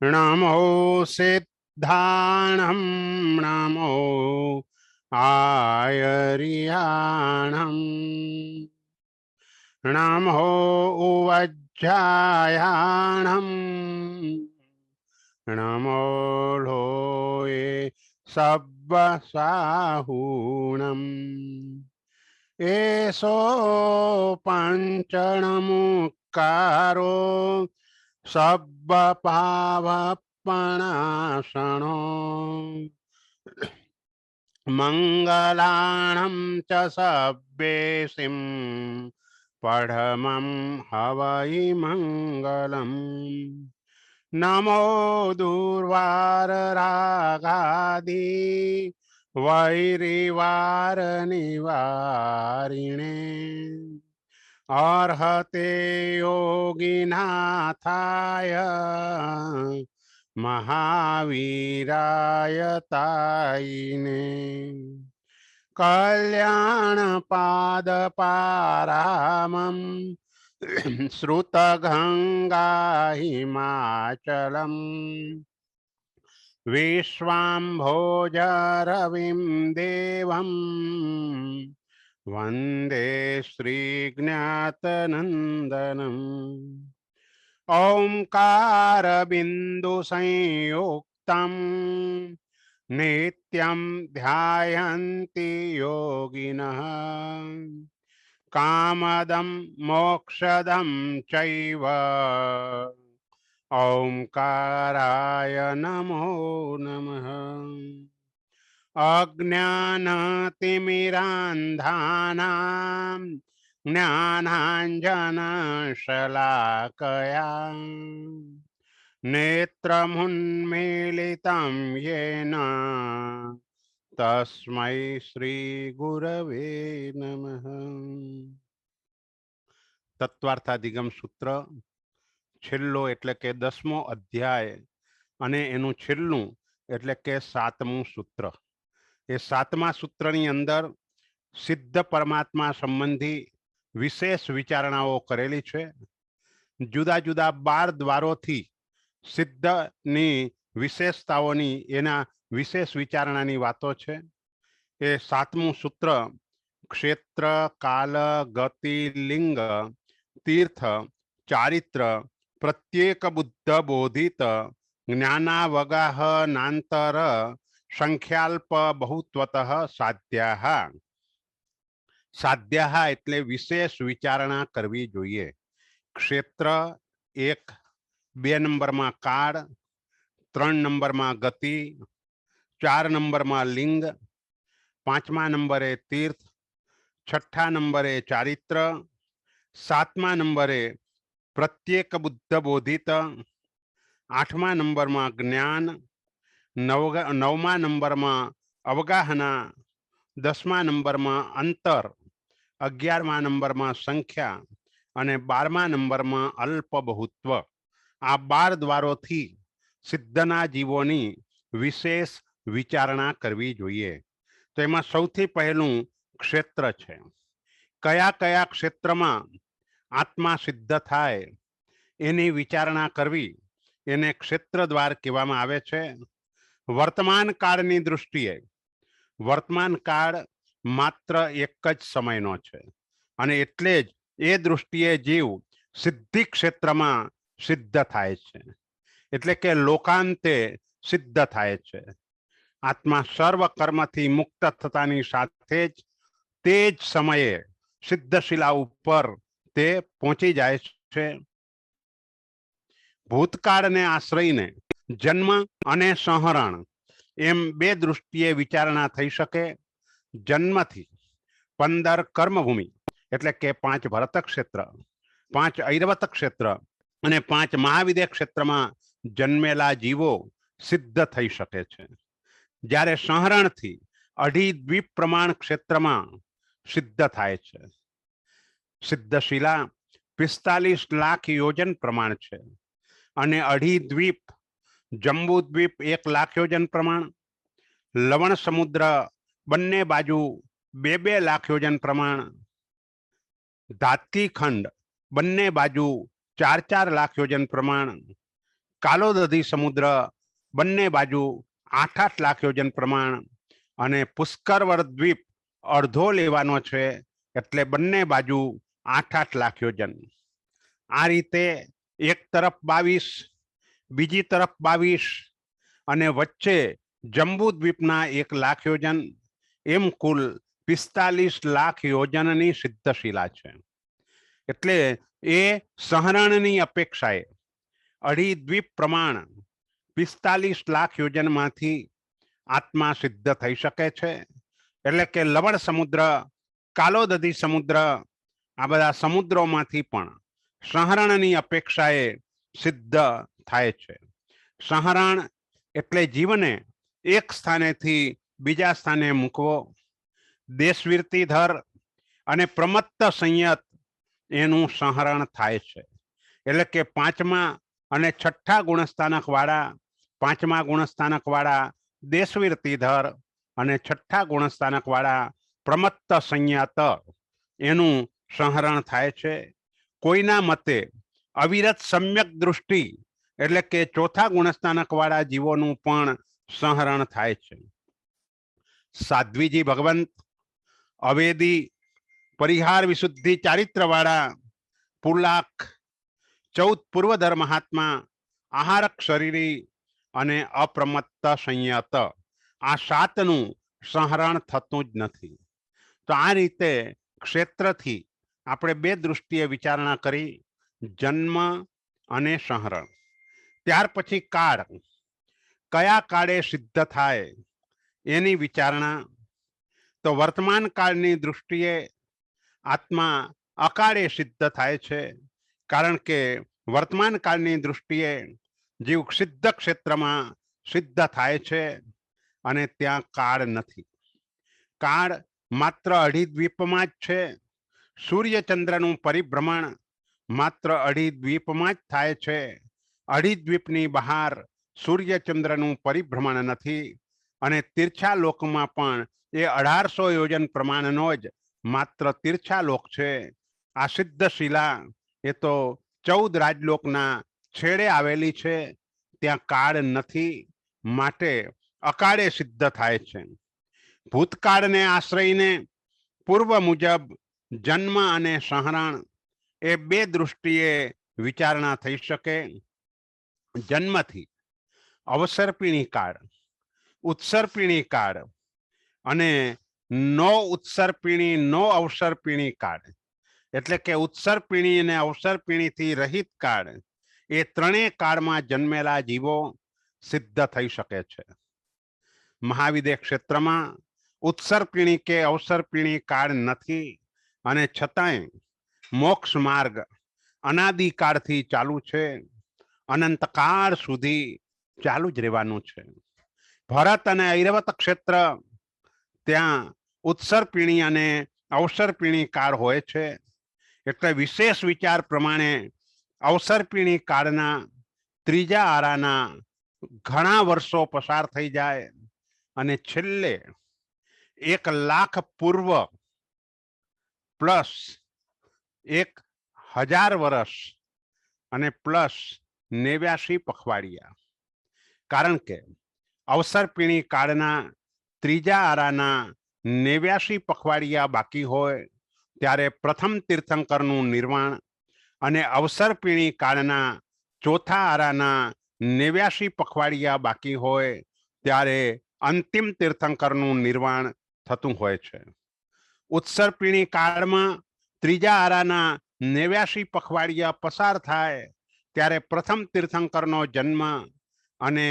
नमो सिद्धाणं नमो आयर्याणं नमो उवज्जायाणं नमो लोये सब्बसाहूणम् एषो पञ्चणमुक्कारो सब्बपावपणाशनो मङ्गलाणं च सब्बेसिं पढमं हवै मङ्गलम् नमो दुर्वाररागादि वैरिवारनिवारिणे अर्हते योगिनाथाय महावीराय तायिने कल्याणपादपारामं श्रुतगङ्गा हिमाचलम् विश्वाम्भोजरविं देवं वन्दे श्रीज्ञातनन्दनम् ओंकारबिन्दुसंयुक्तं नित्यं ध्यायन्ति योगिनः कामदं मोक्षदं चैव ओंकाराय नमो नमः। अज्ञानतिमिरान्धानां ज्ञानाञ्जनशलाकया नेत्रमुन्मीलितं येन तस्मै श्रीगुरवे नमः। तत्वार्थाधिगम सूत्र छेल्लो एटले के 10मो अध्याय अने एनुं छेल्लुं एटले के 7मुं सूत्र। ए 7मा सूत्रनी अंदर सिद्ध परमात्मा संबंधी विशेष विचारणाओ करेली छे। जुदा जुदा 12 द्वारोथी सिद्धनी विशेषताओनी एना विशेष विचारणानी वातो छे। ए 7मुं सूत्र क्षेत्र काल गति लिंग तीर्थ चारित्र प्रत्येक बुद्ध बोधित ज्ञानावगाह नांतर संख्याल्प बहुत्वतः साध्याः साध्याः एटले विशेष विचारणा करवी जोईए। क्षेत्र 1 2 नंबर में काल 3 नंबर में गति 4 नंबर में लिंग 5मा नंबरे तीर्थ 6ठा नंबरे चारित्र 7मा नंबरे प्रत्येक बुद्ध बोधित 8मा नंबर में ज्ञान 9मा नंबर में अवगाहना 10मा नंबर में अंतर 11मा नंबर में संख्या अने 12मा नंबर में अल्प बहुत्व। आ 12 द्वारोथी सिद्धना जीवोनी विशेष विचारणा करवी जोईए। तो एमां सौथी पहेलुं क्षेत्र छे। कया कया क्षेत्रमां आत्मा सिद्ध थाय एनी विचारणा करवी एने क्षेत्रद्वार कहेवामां आवे छे। वर्तमान काळनी दृष्टिए वर्तमान काळ मात्र एक ज समयनो छे अने एटले ज ए दृष्टिए जीव सिद्धि क्षेत्रमां सिद्ध थाय छे, एटले के लोकांते सिद्ध थाय छे। आत्मा सर्व कर्मथी मुक्त थतानी साथे ज ते ज समये सिद्धशिला उपर ते पहोंची जाय छे। भूतकाळने आश्रयीने जन्म अने संहरण एम बे दृष्टिए विचारणा थई शके। जन्मथी 15 कर्मभूमि एटले के 5 भरत क्षेत्र 5 ऐरवत क्षेत्र अने 5 महाविद्य क्षेत्र में जन्मेला जीवो सिद्ध थई शके छे। ज्यारे संहरण थी 2.5 द्वीप प्रमाण क्षेत्र में सिद्ध थाय छे। सिद्धशिला 45 लाख योजन प्रमाण छे अने 2.5 द्वीप जम्बू द्वीप 1 लाख योजन प्रमाण लवण समुद्र बन्ने बाजू 2-2 लाख योजन प्रमाण धाती खंड बन्ने बाजू 4-4 लाख योजन प्रमाण કાલોદધી સમુદ્ર બંને બાજુ 8-8 લાખ યોજન પ્રમાણ અને પુષ્કરવર દ્વીપ અડધો લેવાનો છે, એટલે બંને બાજુ 8-8 લાખ યોજન. આ રીતે એક તરફ 22, બીજી તરફ 22 અને વચ્ચે જંબુ દ્વીપના 1 લાખ યોજન, એમ કુલ 45 લાખ યોજનની સિદ્ધશિલા છે. એટલે એ સહરણની અપેક્ષાએ અઢી દ્વીપ પ્રમાણ 45 લાખ યોજનમાંથી આત્મા સિદ્ધ થઈ શકે છે. એટલે કે લવણ સમુદ્ર, કાલોદધી સમુદ્ર, આ બધા સમુદ્રોમાંથી પણ સહરણની અપેક્ષાએ સિદ્ધ થાય છે. સહરણ એટલે જીવને એક સ્થાનેથી બીજા સ્થાને મૂકવો, દેશવીરતિ ધર અને પ્રમત્ત સંયત એનું સહરણ થાય છે. એટલે કે પાંચમા અને છઠ્ઠા ગુણસ્થાનક વાળા, પાંચમા ગુણસ્થાનક વાળા દેશવીરતિધર અને છઠ્ઠા ગુણસ્થાનક વાળા પ્રમત્ત સંયત એનું સહરણ થાય છે. કોઈના મતે અવિરત સમ્યક દૃષ્ટિ એટલે કે ચોથા ગુણસ્થાનક વાળા જીવોનું પણ સહરણ થાય છે. સાધ્વીજી ભગવંત, અવેદી, પરિહાર વિશુદ્ધિ ચારિત્ર વાળા પુલાક, 14 પૂર્વધર મહાત્મા, આહારક શરીરી અને અપ્રમત્ત સંયત, આ 7નું સહરણ થતું જ નથી. તો આ રીતે ક્ષેત્રથી આપણે 2 દૃષ્ટિએ વિચારણા કરી, જન્મ અને સહરણ. ત્યાર પછી કાળ, કયા કાળે સિદ્ધ થાય એની વિચારણા. તો વર્તમાન કાળની દૃષ્ટિએ આત્મા અકાળે સિદ્ધ થાય છે, કારણ કે વર્તમાન કાળની દૃષ્ટિએ જીવ સિદ્ધ ક્ષેત્રમાં સિદ્ધ થાય છે અને ત્યાં કાળ નથી. કાળ માત્ર અઢી દ્વીપમાં જ છે. સૂર્યચંદ્રનું પરિભ્રમણ માત્ર અઢી દ્વીપમાં જ થાય છે. અઢી દ્વીપની બહાર સૂર્યચંદ્રનું પરિભ્રમણ નથી અને તીર્છા લોકમાં પણ એ 1800 યોજન પ્રમાણનો જ માત્ર તીર્છા લોક છે. આ સિદ્ધ શિલા એ તો 14 રાજલોકના છેડે આવેલી છે, ત્યાં કાળ નથી, માટે અકાળે સિદ્ધ થાય છે. ભૂતકાળને આશ્રયને પૂર્વ મુજબ જન્મ અને સહરણ એ 2 દૃષ્ટિએ વિચારણા થઈ શકે. જન્મથી અવસર્પિણી કાળ, ઉત્સર્પિણી કાળ અને નો ઉત્સર્પિણી નો અવસર્પિણી કાળ, એટલે કે ઉત્સર્પિણી અને અવસર્પિણીથી રહિત કાળ, એ ત્રણેય કાળમાં જન્મેલા જીવો સિદ્ધ થઈ શકે છે. મહાવિદ્ય ક્ષેત્રમાં ઉત્સર્પિણી કે અવસર્પિણી કાળ નથી અને છતાંય મોક્ષ માર્ગ અનાદિકાળથી ચાલુ છે, અનંતકાળ સુધી ચાલુ જ રહેવાનું છે. ભરત અને ઐરવત ક્ષેત્ર, ત્યાં ઉત્સર્પિણી અને અવસર્પિણી કાળ હોય છે. એટલે વિશેષ વિચાર પ્રમાણે અવસર્પિણી કાળના ત્રીજા આરાના ઘણા વર્ષો પસાર થઈ જાય અને છેલ્લે 1 લાખ પૂર્વ પ્લસ 1000 વર્ષ અને પ્લસ 89 પખવાડિયા. કારણ કે અવસર્પિણી કાળના ત્રીજા આરાના 89 પખવાડિયા બાકી હોય ત્યારે પ્રથમ તીર્થંકરનું નિર્વાણ અને અવસર્પિણી કાળના ચોથા આરાના 89 પખવાડિયા બાકી હોય ત્યારે અંતિમ તીર્થંકરનું નિર્વાણ થતું હોય છે. ઉત્સર્પિણી કાળમાં ત્રીજા આરાના 89 પખવાડિયા પસાર થાય ત્યારે પ્રથમ તીર્થંકરનો જન્મ અને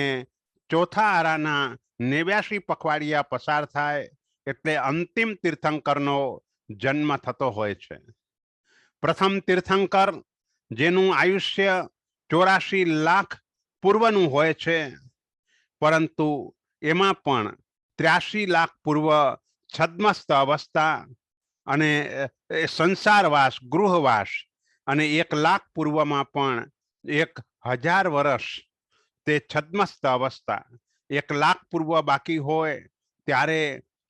ચોથા આરાના 89 પખવાડિયા પસાર થાય એટલે અંતિમ તીર્થંકરનો જન્મ થતો હોય છે. પ્રથમ તીર્થંકર જેનું આયુષ્ય 84 લાખ પૂર્વનું હોય છે, પરંતુ એમાં પણ 83 લાખ પૂર્વ છદ્મસ્ત અવસ્થા અને સંસારવાસ, ગૃહવાસ અને 1 લાખ પૂર્વમાં પણ 1000 વર્ષ તે છદ્મસ્ત અવસ્થા, 1 લાખ પૂર્વ બાકી હોય ત્યારે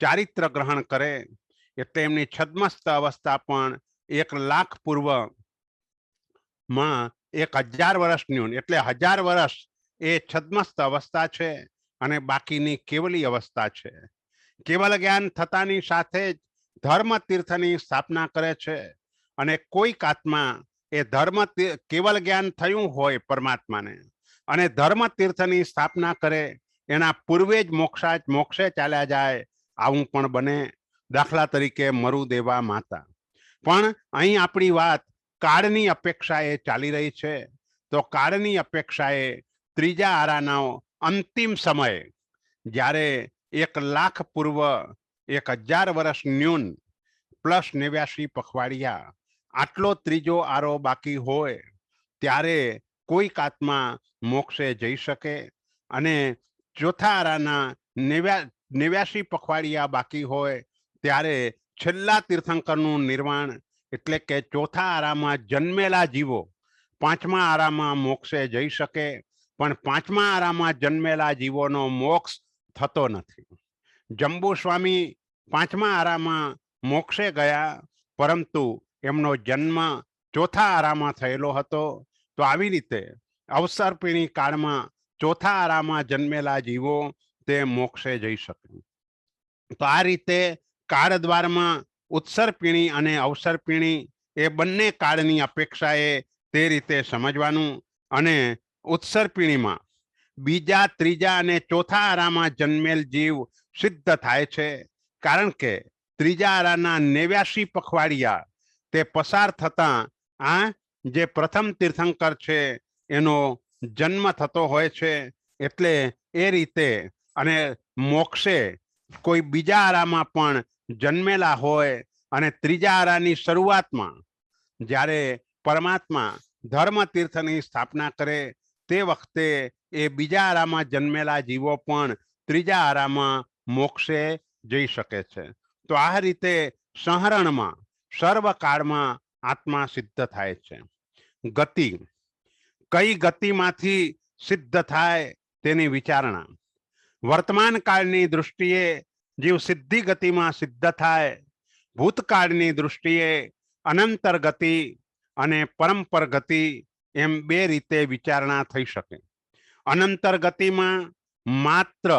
ચારિત્ર ગ્રહણ કરે, એટલે એમની છદ્મસ્ત અવસ્થા પણ 1 લાખ પૂર્વમાં 1000 વર્ષની, એટલે 1000 વર્ષ એ છદ્મસ્ત અવસ્થા છે અને બાકીની કેવલી અવસ્થા છે. કેવલ જ્ઞાન થતાની સાથે જ ધર્મ તીર્થની સ્થાપના કરે છે અને કોઈક આત્મા એ ધર્મ કેવલ જ્ઞાન થયું હોય પરમાત્માને અને ધર્મ તીર્થની સ્થાપના કરે એના પૂર્વે જ મોક્ષે ચાલ્યા જાય, આવું પણ બને. દાખલા તરીકે મરુદેવા માતા. પણ અહીં આપણી વાત કાળની અપેક્ષાએ ચાલી રહી છે. તો કાળની અપેક્ષાએ ત્રીજા આરાનો અંતિમ સમય, જ્યારે 1,00,000 પૂર્વ 1,000 વર્ષ ન્યૂન પ્લસ 89 પખવાડિયા આટલો ત્રીજો આરો બાકી હોય ત્યારે કોઈક આત્મા મોક્ષે જઈ શકે અને ચોથા આરાના 89 પખવાડિયા બાકી હોય ત્યારે છેલ્લા તીર્થંકરનું નિર્વાણ, એટલે કે ચોથા આરામાં જન્મેલા જીવો પાંચમા આરામાં મોક્ષે જઈ શકે, પણ પાંચમા આરામાં જન્મેલા જીવોનો મોક્ષ થતો નથી. જંબુ સ્વામી પાંચમા આરામાં મોક્ષે ગયા, પરંતુ એમનો જન્મ ચોથા આરામાં થયેલો હતો. તો આવી રીતે અવસરપીણી કાળમાં ચોથા આરામાં જન્મેલા જીવો તે મોક્ષે જઈ શકે. તો આ રીતે કાળ દ્વારમાં ઉત્સરપીણી અને અવસરપીણી એ બંને કાળની અપેક્ષાએ તે રીતે સમજવાનું. અને ઉત્સરપીણીમાં બીજા, ત્રીજા અને ચોથા આરામાં જન્મેલ જીવ સિદ્ધ થાય છે, કારણ કે ત્રીજા આરાના 89 પખવાડિયા તે પસાર થતા આ જે પ્રથમ તીર્થંકર છે એનો જન્મ થતો હોય છે. એટલે એ રીતે અને મોક્ષે કોઈ બીજા આરામાં પણ જન્મેલા હોય અને ત્રીજા આરાની શરૂઆતમાં જ્યારે પરમાત્મા ધર્મ તીર્થની સ્થાપના કરે તે વખતે એ બીજા આરામાં જન્મેલા જીવો પણ ત્રીજા આરામાં મોક્ષે જઈ શકે છે. તો આ રીતે સંહરણમાં સર્વકાળમાં આત્મા સિદ્ધ થાય છે. ગતિ, કઈ ગતિમાંથી સિદ્ધ થાય તેની વિચારણા. વર્તમાન કાળની દૃષ્ટિએ જીવ સિદ્ધિ ગતિમાં સિદ્ધ થાય, ભૂતકાળની દૃષ્ટિએ અનંતર ગતિ અને પરંપર ગતિ એમ બે રીતે વિચારણા થઈ શકે. અનંતર ગતિમાં માત્ર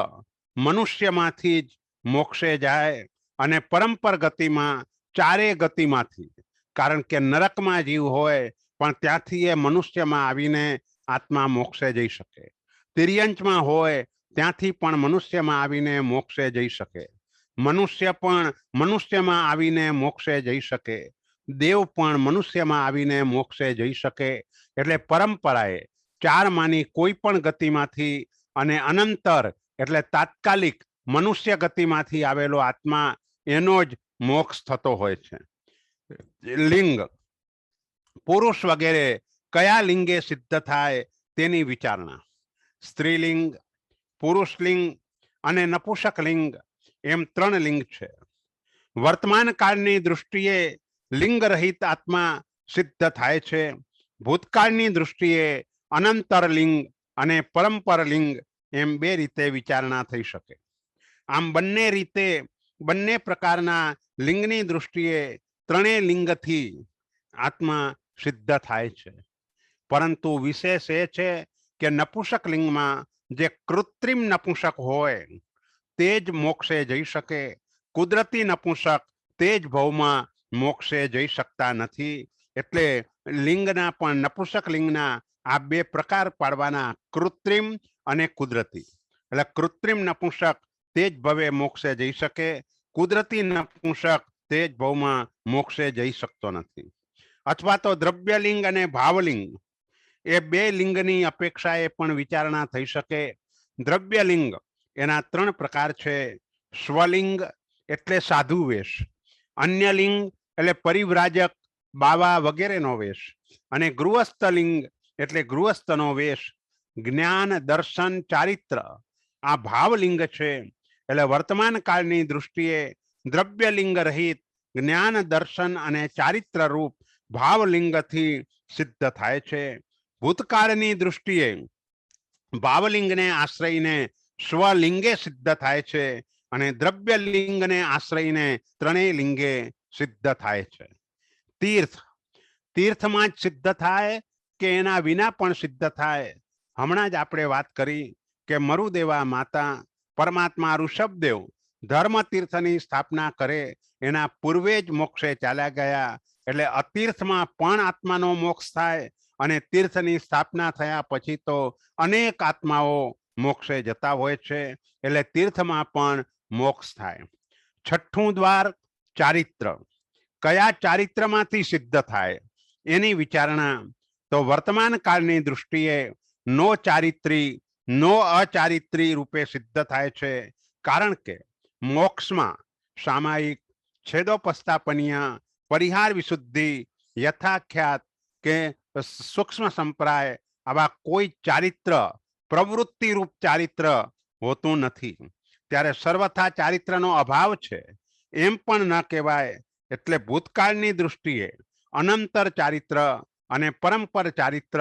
મનુષ્યમાંથી જ મોક્ષે જાય અને પરંપર ગતિમાં ચારે ગતિમાંથી, કારણ કે નરકમાં જીવ હોય પણ ત્યાંથી એ મનુષ્યમાં આવીને આત્મા મોક્ષે જઈ શકે. તિર્યંચમાં હોય ત્યાંથી પણ મનુષ્યમાં આવીને મોક્ષે જઈ શકે. મનુષ્ય પણ મનુષ્યમાં આવીને મોક્ષે જઈ શકે. દેવ પણ મનુષ્યમાં આવીને મોક્ષે જઈ શકે. એટલે પરંપરાએ ચારમાંની કોઈ પણ ગતિમાંથી અને અનંતર એટલે તાત્કાલિક મનુષ્ય ગતિમાંથી આવેલો આત્મા એનો જ મોક્ષ થતો હોય છે. લિંગ, પુરુષ વગેરે કયા લિંગે સિદ્ધ થાય તેની વિચારણા. સ્ત્રીલિંગ, પુરુષલિંગ અને નપુંસક લિંગ એમ 3 લિંગ છે. વર્તમાન કાળની દૃષ્ટિએ લિંગ રહિત આત્મા સિદ્ધ થાય છે. ભૂતકાળની દૃષ્ટિએ અનંતર લિંગ અને પરંપર લિંગ એમ બે રીતે વિચારણા થઈ શકે. આમ બંને રીતે બંને પ્રકારના લિંગની દૃષ્ટિએ ત્રણેય લિંગથી આત્મા સિદ્ધ થાય છે. પરંતુ વિશેષ એ છે કે નપુંસક લિંગમાં જે કૃત્રિમ નપુંસક હોય તે જ મોક્ષે જઈ શકે. કુદરતી નપુંસક તે જ ભવમાં મોક્ષે જઈ શકતા નથી. એટલે લિંગના પણ નપુંસક લિંગના આ બે પ્રકાર પાડવાના, કૃત્રિમ અને કુદરતી. એટલે કૃત્રિમ નપુંસક તે જ ભવે મોક્ષે જઈ શકે, કુદરતી નપુંસક તે જ ભવમાં મોક્ષે જઈ શકતો નથી. અથવા તો દ્રવ્યલિંગ અને ભાવલિંગ એ બે લિંગની અપેક્ષાએ પણ વિચારણા થઈ શકે. દ્રવ્યલિંગ એના 3 પ્રકાર છે. સ્વલિંગ એટલે સાધુ વેશ, અન્ય લિંગ એટલે પરિવ્રાજક, બાવા વગેરેનો વેશ, અને ગૃહસ્થલિંગ એટલે ગૃહસ્થનો વેશ. જ્ઞાન, દર્શન, ચારિત્ર આ ભાવલિંગ છે. એટલે વર્તમાન કાળની દૃષ્ટિએ દ્રવ્યલિંગ રહિત જ્ઞાન, દર્શન અને ચારિત્ર રૂપ ભાવલિંગથી સિદ્ધ થાય છે. ભૂતકાળની દૃષ્ટિએ ભાવલિંગને આશ્રયને સ્વલિંગે સિદ્ધ થાય છે અને દ્રવ્યલિંગને આશ્રયને ત્રણેય લિંગે સિદ્ધ થાય છે. તીર્થ, તીર્થમાં જ સિદ્ધ થાય કે એના વિના પણ સિદ્ધ થાય? હમણાં જ આપણે વાત કરી કે મરુદેવા માતા પરમાત્મા ઋષભદેવ ધર્મ તીર્થની સ્થાપના કરે એના પૂર્વે જ મોક્ષે ચાલ્યા ગયા, એટલે અતીર્થમાં પણ આત્માનો મોક્ષ થાય અને તીર્થની સ્થાપના થયા પછી તો અનેક આત્માઓ મોક્ષે જતા હોય છે, એટલે તીર્થમાં પણ મોક્ષ થાય. છઠ્ઠું દ્વાર ચારિત્ર. કયા ચારિત્રમાંથી સિદ્ધ થાય એની વિચારણા તો વર્તમાન કાળની દૃષ્ટિએ નો ચારિત્રી નો અચારિત્રી રૂપે સિદ્ધ થાય છે, કારણ કે મોક્ષમાં સામાયિક, છેદોપસ્થાપનીય, પરિહાર વિશુદ્ધિ, યથાખ્યાત કે સૂક્ષ્મ સંપ્રાય આવા કોઈ ચારિત્ર પ્રવૃત્તિ રૂપ ચારિત્ર હોતું નથી. ત્યારે સર્વથા ચારિત્રનો અભાવ છે એમ પણ ન કહેવાય. એટલે ભૂતકાળની દૃષ્ટિએ અનંતર ચારિત્ર અને પરંપર ચારિત્ર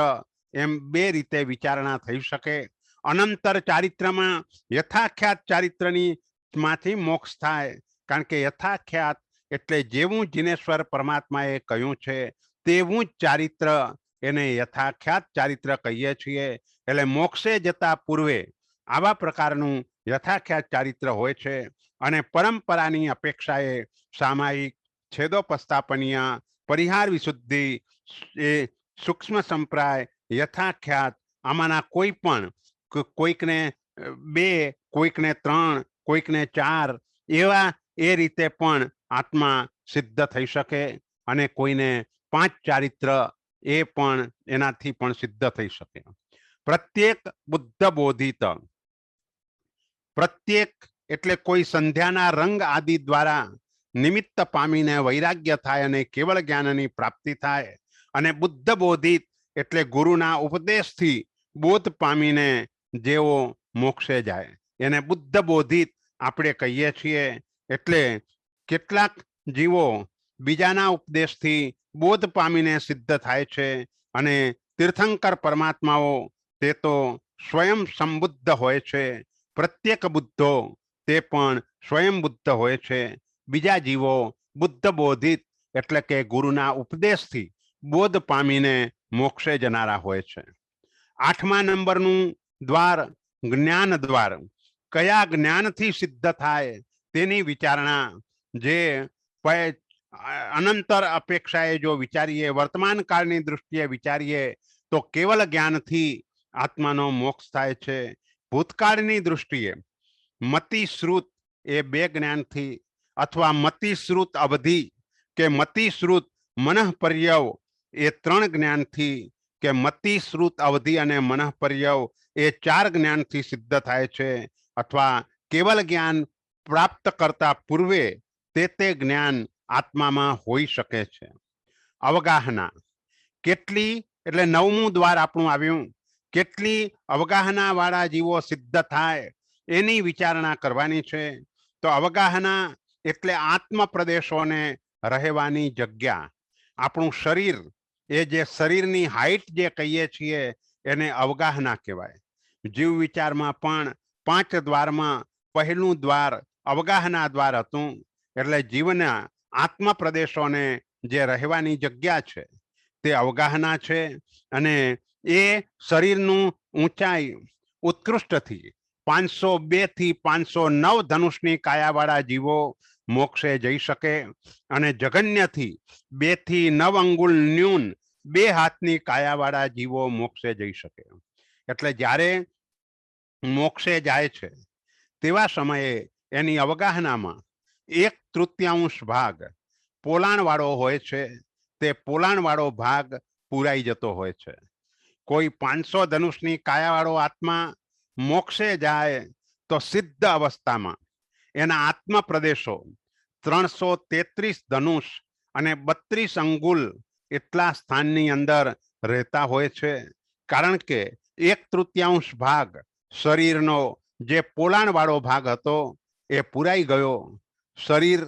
એમ બે રીતે વિચારણા થઈ શકે. અનંતર ચારિત્રમાં યથાખ્યાત ચારિત્રની માંથી મોક્ષ થાય, કારણ કે યથાખ્યાત એટલે જેવું જીનેશ્વર પરમાત્માએ કહ્યું છે તેવું જ ચારિત્ર, એને યથાખ્યાત ચારિત્ર કહીએ છીએ. એટલે મોક્ષે જતા પૂર્વે આવા પ્રકારનું યથાખ્યાત ચારિત્ર હોય છે, અને પરંપરાની અપેક્ષાએ સામાયિક, છેદોપસ્થાપનીય, પરિહાર વિશુદ્ધિ, એ સૂક્ષ્મ સંપ્રાય, યથાખ્યાત આમાંના કોઈ પણ કોઈકને 2, કોઈકને 3, કોઈકને 4 એવા એ રીતે પણ આત્મા સિદ્ધ થઈ શકે, અને કોઈને 5 ચારિત્ર એ પણ એનાથી પણ સિદ્ધ થઈ શકે. પ્રત્યેક બુદ્ધ બોધિત, પ્રત્યેક એટલે કોઈ સંધ્યાના રંગ આદિ દ્વારા નિમિત્ત પામીને વૈરાગ્ય થાય અને કેવળ જ્ઞાનની પ્રાપ્તિ થાય, અને બુદ્ધ બોધિત એટલે ગુરુના ઉપદેશથી બોધ પામીને જેઓ મોક્ષે જાય એને બુદ્ધ બોધિત આપણે કહીએ છીએ. એટલે કેટલાક જીવો બીજાના ઉપદેશથી બોધ પામીને સિદ્ધ થાય છે, અને તીર્થંકર પરમાત્માઓ તે તો સ્વયં સંબુદ્ધ હોય છે. પ્રત્યેક બુદ્ધો તે પણ સ્વયં બુદ્ધ હોય છે. બીજા જીવો બુદ્ધ બોધિત એટલે કે ગુરુના ઉપદેશથી બોધ પામીને મોક્ષે જનારા હોય છે. 8મા નંબરનું દ્વાર જ્ઞાન દ્વાર. કયા જ્ઞાનથી સિદ્ધ થાય તેની વિચારણા જે અનંતર અપેક્ષાએ જો વિચારીએ, વર્તમાન કાળની દૃષ્ટિએ વિચારીએ તો કેવલ જ્ઞાનથી આત્માનો મોક્ષ થાય છે. ભૂતકાળની દૃષ્ટિએ મતિ શ્રુત એ 2 જ્ઞાનથી, અથવા મતિ શ્રુત અવધિ કે મતિ શ્રુત મનઃપર્યવ એ 3 જ્ઞાનથી, કે મતિ શ્રુત અવધિ અને મનઃપર્યવ એ 4 જ્ઞાનથી સિદ્ધ થાય છે, અથવા કેવલ જ્ઞાન પ્રાપ્ત કરતા પૂર્વે તે જ્ઞાન આત્મામાં હોઈ શકે છે. અવગાહના. કેટલી એટલે 9મું દ્વાર આપણું આવ્યું. કેટલી અવગાહના વાળા જીવો સિદ્ધ થાય એની વિચારણા કરવાની છે. તો અવગાહના એટલે આત્મ પ્રદેશોને રહેવાની જગ્યા. આપણું શરીર, એ જે શરીરની હાઈટ જે કહીએ છીએ એને અવગાહના કહેવાય. જીવ વિચારમાં પણ 5 દ્વારમાં પહેલું દ્વાર અવગાહના દ્વાર હતું. એટલે જીવના આત્મ પ્રદેશોને જે રહેવાની જગ્યા છે તે અવગાહના છે, અને એ શરીરનું ઊંચાઈ ઉત્કૃષ્ટથી 502 થી 509 ધનુષની કાયાવાળા જીવો મોક્ષે જઈ શકે, અને જગન્યથી 2 થી 9 અંગુલ ન્યૂન 2 હાથની કાયાવાળા જીવો મોક્ષે જઈ શકે. એટલે જ્યારે મોક્ષે જાય છે તેવા સમયે એની અવગાહનામાં 1/3 ભાગ પોલાણવાળો હોય છે. તે પોલાણવાળો ભાગ પૂરાઈ જતો હોય છે. કોઈ 500 ધનુષની કાયાવાળો આત્મા મોક્ષે જાય તો સિદ્ધ અવસ્થામાં એના આત્મ પ્રદેશો 333 ધનુષ અને 32 અંગુલ એટલા સ્થાનની અંદર રહેતા હોય છે, કારણ કે 1/3 ભાગ શરીરનો જે પોલાણવાળો ભાગ હતો એ પૂરાઈ ગયો. શરીર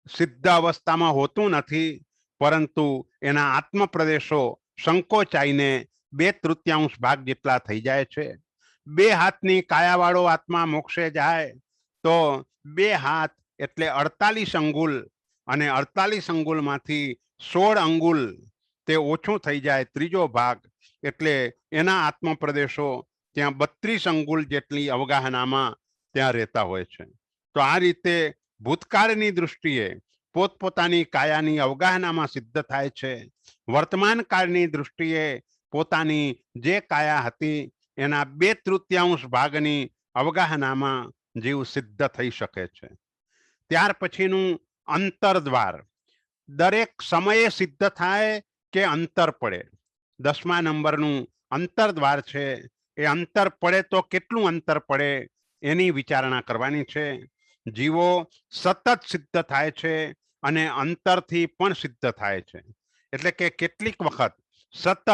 સિદ્ધ અવસ્થામાં હોતું નથી, પરંતુ એના આત્મ પ્રદેશો સંકોચાઈને 2/3 ભાગ જેટલા થઈ જાય છે. 2 હાથની કાયાવાળો આત્મા મોક્ષે જાય તો 2 હાથ એટલે 48 અંગુલ, અને 48 અંગુલમાંથી 16 અંગુલ તે ઓછું થઈ જાય, ત્રીજો ભાગ. એટલે એના આત્મ પ્રદેશો ત્યાં 32 અંગુલ જેટલી અવગાહનામાં ત્યાં રહેતા હોય છે। તો આ રીતે ભૂતકાળની દૃષ્ટિએ પોતપોતાની કાયાની અવગાહનામાં સિદ્ધ થાય છે, વર્તમાન કાળની દૃષ્ટિએ પોતાની જે કાયા હતી એના 2/3 ભાગની અવગાહનામાં જીવ સિદ્ધ થઈ શકે છે। ત્યાર પછીનું અંતરદ્વાર દરેક સમયે સિદ્ધ થાય કે અંતર પડે। 10મા નંબરનું અંતરદ્વાર છે, એ અંતર પડે તો કેટલું અંતર પડે એની વિચારણા કરવાની છે। જીવો સતત સિદ્ધ થાય છે અને અંતરથી પણ સિદ્ધ થાય છે, એટલે કે કેટલીક વખત સતત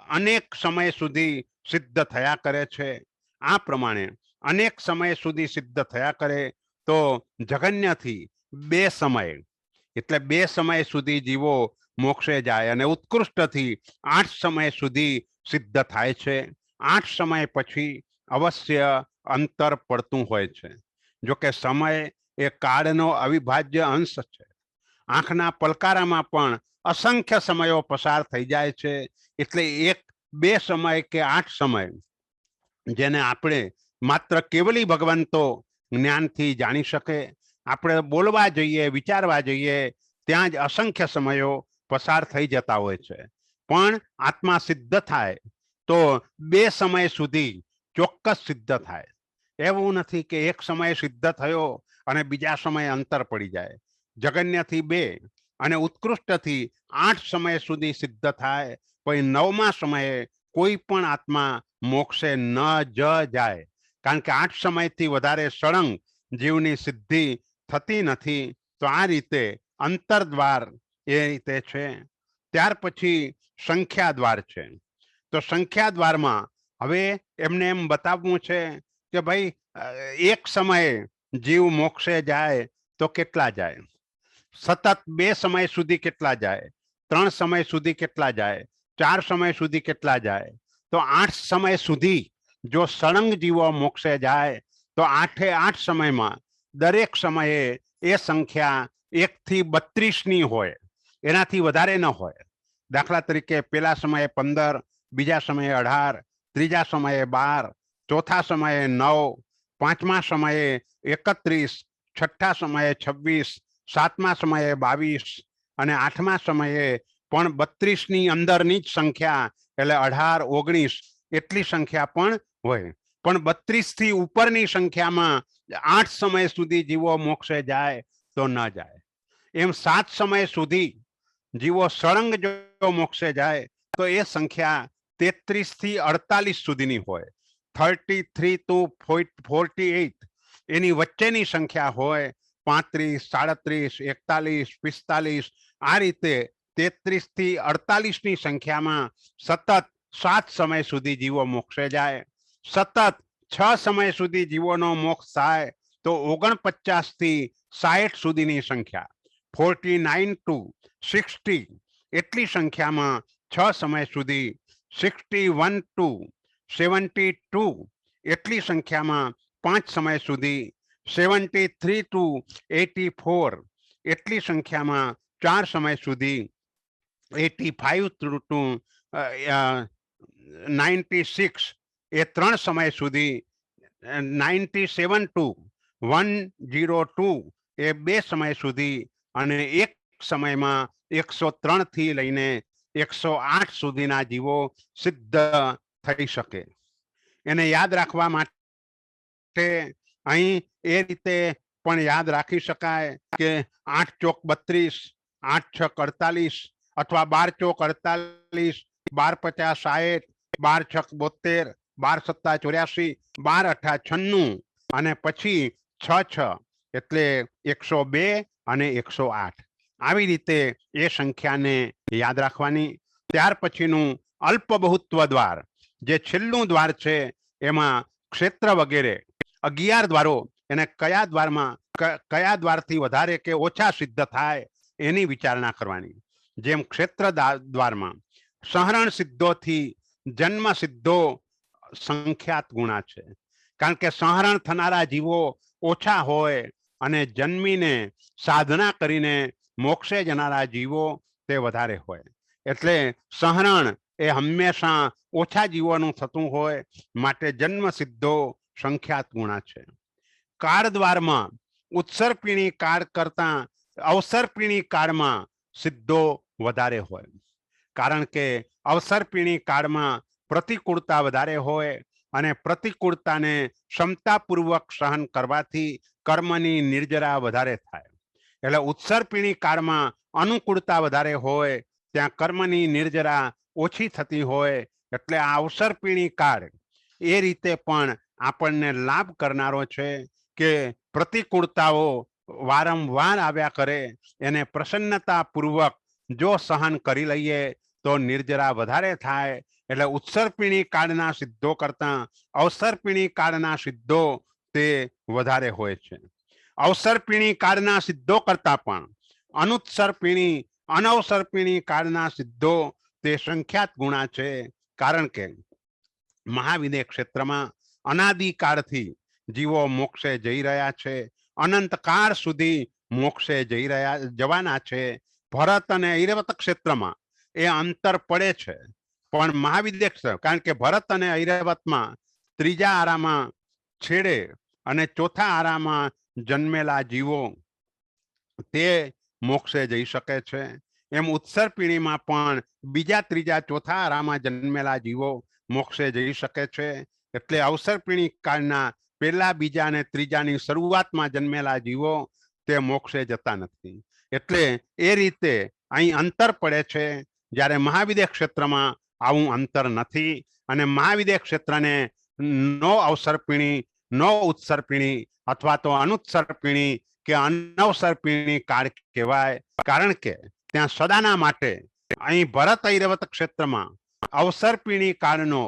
અનેક સમય સુધી સિદ્ધ થયા કરે છે। આ પ્રમાણે અનેક સમય સુધી સિદ્ધ થયા કરે તો જગન્યથી 2 સમય એટલે 2 સમય સુધી જીવો મોક્ષે જાય અને ઉત્કૃષ્ટથી 8 સમય સુધી સિદ્ધ થાય છે। 8 સમય પછી અવશ્ય અંતર પડતું હોય છે। જો કે સમય એ કાળનો અવિભાજ્ય અંશ છે। આંખના પલકારામાં પણ અસંખ્ય સમયો પસાર થઈ જાય છે, એટલે 1-2 સમય કે 8 સમય જેને આપણે માત્ર કેવલી ભગવંતો જ્ઞાનથી જાણી શકે। આપણે બોલવા જઈએ, વિચારવા જઈએ ત્યાં જ અસંખ્ય સમયો પસાર થઈ જતા હોય છે, પણ આત્મા સિદ્ધ થાય તો 2 સમય સુધી ચોક્કસ સિદ્ધ થાય। એવું નથી કે એક સમય સિદ્ધ થયો અને બીજા સમય અંતર પડી જાય। જગન્યથી 2 અને ઉત્કૃષ્ટથી 8 સમય સુધી સિદ્ધ થાય, પછી 9મા સમયે કોઈ પણ આત્મા મોક્ષે ન જાય, કારણ કે 8 સમયથી વધારે સળંગ જીવની સિદ્ધિ થતી નથી। તો આ રીતે અંતરદ્વાર એ રીતે છે। ત્યાર પછી સંખ્યાદ્વાર છે। તો સંખ્યાદ્વારમાં હવે એમને એમ બતાવવું છે કે ભાઈ એક સમયે જીવ મોક્ષે જાય તો કેટલા જાય, સતત 2 સમય સુધી કેટલા જાય, 3 સમય સુધી કેટલા જાય, 4 સમય સુધી કેટલા જાય। તો 8 સમય સુધી જો સળંગ જીવો મોક્ષે જાય તો 8 સમયમાં દરેક સમયે એ સંખ્યા 1 થી 32ની હોય, એનાથી વધારે ન હોય। દાખલા તરીકે પેલા સમયે 15, બીજા સમયે 18, ત્રીજા સમયે 12, ચોથા સમયે 9, પાંચમા સમયે 31, છઠ્ઠા સમયે 26, સાતમા સમયે 22 અને આઠમા સમયે પણ 32ની અંદરની જ સંખ્યા એટલે 18, 19 એટલી સંખ્યા પણ હોય। પણ 32થી ઉપરની સંખ્યામાં 8 સમય સુધી જીવો મોક્ષે જાય તો ન જાય। એમ 7 સમય સુધી જીવો સળંગ જો મોક્ષે જાય તો એ સંખ્યા 33થી 48 સુધીની હોય। 33 to 48 એની વચ્ચેની સંખ્યા હોય। 35, 37, 41, 45 આ રીતે 33થી 48ની સંખ્યામાં સતત 7 સમય સુધી જીવો મોક્ષે જાય। સતત 6 સમય સુધી જીવોનો મોક્ષ થાય તો 49થી 60 સુધીની સંખ્યા 49 to 60 એટલી સંખ્યામાં 6 સમય સુધી, 61 to 72 એટલી સંખ્યામાં 5 સમય સુધી, 73 to 84 એટલી સંખ્યામાં 4 સમય સુધી, 85 to 96 એ 3 સમય સુધી, 97 to 102 એ 2 સમય સુધી અને એક સમયમાં 103 થી લઈને 108 સુધીના જીવો સિદ્ધ થઈ શકે। એને યાદ રાખવા માટે અહીં એ રીતે પણ યાદ રાખી શકાય કે 8 ચોક 32, 8 છક 48 અથવા 12 ચોક 48, 12 50 60, 12 છક 72, 12 સત્તા 84, 12 અઠા 96 અને પછી 6 એટલે 102 અને 108 આવી રીતે એ સંખ્યાને યાદ રાખવાની। ત્યાર પછીનું અલ્પ બહુત્વ દ્વાર જે છેલ્લું દ્વાર છે, એમાં ક્ષેત્ર વગેરે 11 દ્વારો એને કયા દ્વારથી વધારે કે ઓછા સિદ્ધ થાય એની વિચારણા કરવાની। જેમ ક્ષેત્ર દ્વારમાં સહરણ સિદ્ધોથી જન્મ સિદ્ધો સંખ્યાત ગુણા છે, કારણ કે સહરણ થનારા જીવો ઓછા હોય અને જન્મીને સાધના કરીને મોક્ષે જનારા જીવો તે વધારે હોય। એટલે સહરણ એ હંમેશા ઓછા જીવોનું થતું હોય માટે જન્મ સિદ્ધો સંખ્યાત ગુણા છે. કાળ દ્વારમાં ઉત્સર્પિણી કાળ કરતા અવસર્પિણી કાળમાં સિદ્ધો વધારે હોય, કારણ કે અવસર્પિણી કાળમાં પ્રતિકૂળતા વધારે હોય અને પ્રતિકૂળતાને ક્ષમતાપૂર્વક સહન કરવાથી કર્મની નિર્જરા વધારે થાય. એટલે ઉત્સર્પિણી કાળમાં અનુકૂળતા વધારે હોય, ત્યાં કર્મની નિર્જરા ઓછી થતી હોય. એટલે આ અવસર્પિણી કાળ એ રીતે પણ આપણને લાભ કરનારો છે કે પ્રતિકૂળતાઓ વારંવાર આવ્યા કરે એને પ્રસન્નતા પૂર્વક જો સહન કરી લઈએ તો નિર્જરા વધારે થાય. એટલે ઉત્સર્પિણી કાળના સિદ્ધો કરતા અવસર્પિણી કાળના સિદ્ધો તે વધારે હોય છે. અવસર્પિણી કાળના સિદ્ધો કરતા પણ અનુત્સર્પિણી અનવસર્પિણી કાળના સિદ્ધો તે સંખ્યાત ગુણા છે, કારણ કે મહાવિદ્ય ક્ષેત્રમાં અનાદિકાળથી જીવો મોક્ષે જઈ રહ્યા છે, અનંત કાળ સુધી મોક્ષે જવાના છે. ભરત અને ઐરવત ક્ષેત્રમાં એ અંતર પડે છે, પણ મહાવિદ્ય ક્ષેત્ર, કારણ કે ભરત અને ઐરવતમાં ત્રીજા આરામાં છેડે અને ચોથા આરામાં જન્મેલા જીવો તે મોક્ષે જઈ શકે છે. એમ ઉત્સર્પિણીમાં પણ બીજા ત્રીજા ચોથા આરામાં જન્મેલા જીવો મોક્ષે જઈ શકે છે. એટલે અવસર્પિણી કાળના પહેલા બીજા અને ત્રીજાની શરૂઆતમાં જન્મેલા જીવો તે મોક્ષે જતા નથી. એટલે એ રીતે અહીં અંતર પડે છે, જ્યારે મહાવિદ્ય ક્ષેત્રમાં આવું અંતર નથી. અને મહાવિદ્ય ક્ષેત્રને નો અવસર્પિણી નો ઉત્સર્પિણી અથવા તો અનુત્સર્પિણી કે અનવસર્પિણી કાળ કહેવાય, કારણ કે ત્યાં સદાના માટે અહીં ભરત ઐરવત ક્ષેત્રમાં અવસર્પિણી કાળનો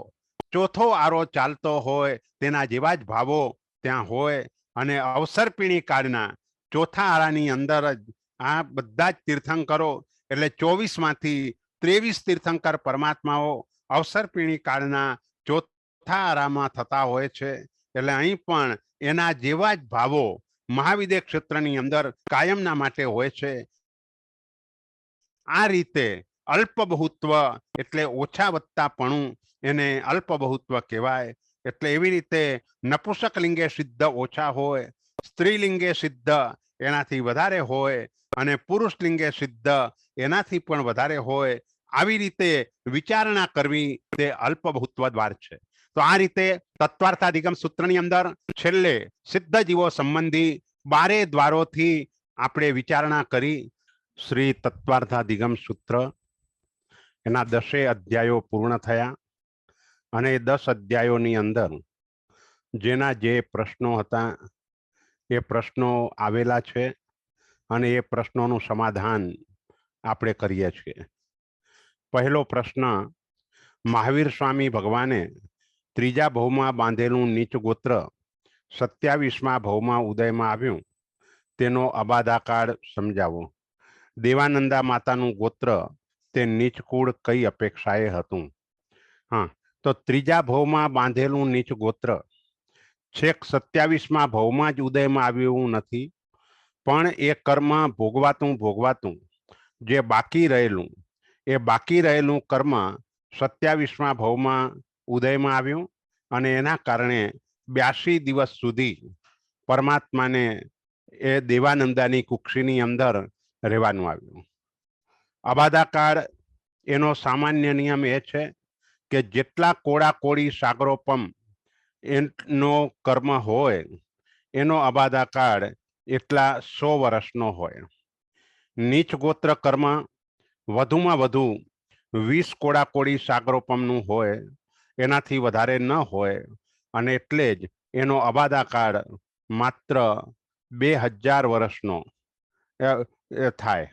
ચોથો આરો ચાલતો હોય તેના જેવા જ ભાવો ત્યાં હોય. અને અવસર્પિણી કાળના ચોથા આરાની અંદર જ આ બધા જ તીર્થંકરો એટલે 24 માંથી 23 તીર્થંકર પરમાત્માઓ અવસર્પિણી કાળના ચોથા આરામાં થતા હોય છે. એટલે અહીં પણ એના જેવા જ ભાવો મહાવિદ્ય ક્ષેત્રની અંદર કાયમના માટે હોય છે. આ રીતે અલ્પ બહુત્વ એટલે ઓછા વત્તાપણું, એને અલ્પ બહુત્વ કહેવાય. એટલે એવી રીતે નપુંસક લિંગે સિદ્ધ ઓછા હોય, સ્ત્રીલિંગે સિદ્ધ એનાથી વધારે હોય અને પુરુષ લિંગે સિદ્ધ એનાથી પણ વધારે હોય. આવી રીતે વિચારણા કરવી તે અલ્પ બહુત્વ દ્વાર છે. તો આ રીતે તત્વાર્થાધિગમ સૂત્રની અંદર છેલ્લે સિદ્ધ જીવો સંબંધી 12 દ્વારોથી આપણે વિચારણા કરી. શ્રી તત્વાર્થાધિગમ સૂત્ર એના 10 અધ્યાયો પૂર્ણ થયા અને 10 અધ્યાયોની અંદર જેના જે પ્રશ્નો હતા એ પ્રશ્નો આવેલા છે અને એ પ્રશ્નોનું સમાધાન આપણે કરીએ છીએ. પહેલો પ્રશ્ન, મહાવીર સ્વામી ભગવાને ત્રીજા ભવમાં બાંધેલું નીચ ગોત્ર 27મા ભવમાં ઉદયમાં આવ્યું તેનો અબાધાકાળ સમજાવો. દેવાનંદા માતાનું ગોત્ર તે નીચકુળ કઈ અપેક્ષાએ હતું? હા, તો ત્રીજા ભવમાં બાંધેલું નીચ ગોત્ર છેક 27મા ભવમાં જ ઉદયમાં આવ્યું નથી, પણ એ કર્મ ભોગવાતું જે બાકી રહેલું કર્મ 27મા ભવમાં ઉદયમાં આવ્યું અને એના કારણે 82 દિવસ સુધી પરમાત્માને એ દેવાનંદાની કુક્ષીની અંદર રહેવાનું આવ્યું. અબાધાકાળ એનો સામાન્ય નિયમ એ છે કે જેટલા કોળાકોળી સાગરોપમ એનો કર્મ હોય એનો અબાધાકાળ એટલા 100 વર્ષનો હોય. નીચ ગોત્ર કર્મ વધુમાં વધુ 20 કોળાકોળી સાગરોપમનું હોય, એનાથી વધારે ન હોય, અને એટલે જ એનો અબાધાકાળ માત્ર 2000 વર્ષનો થાય.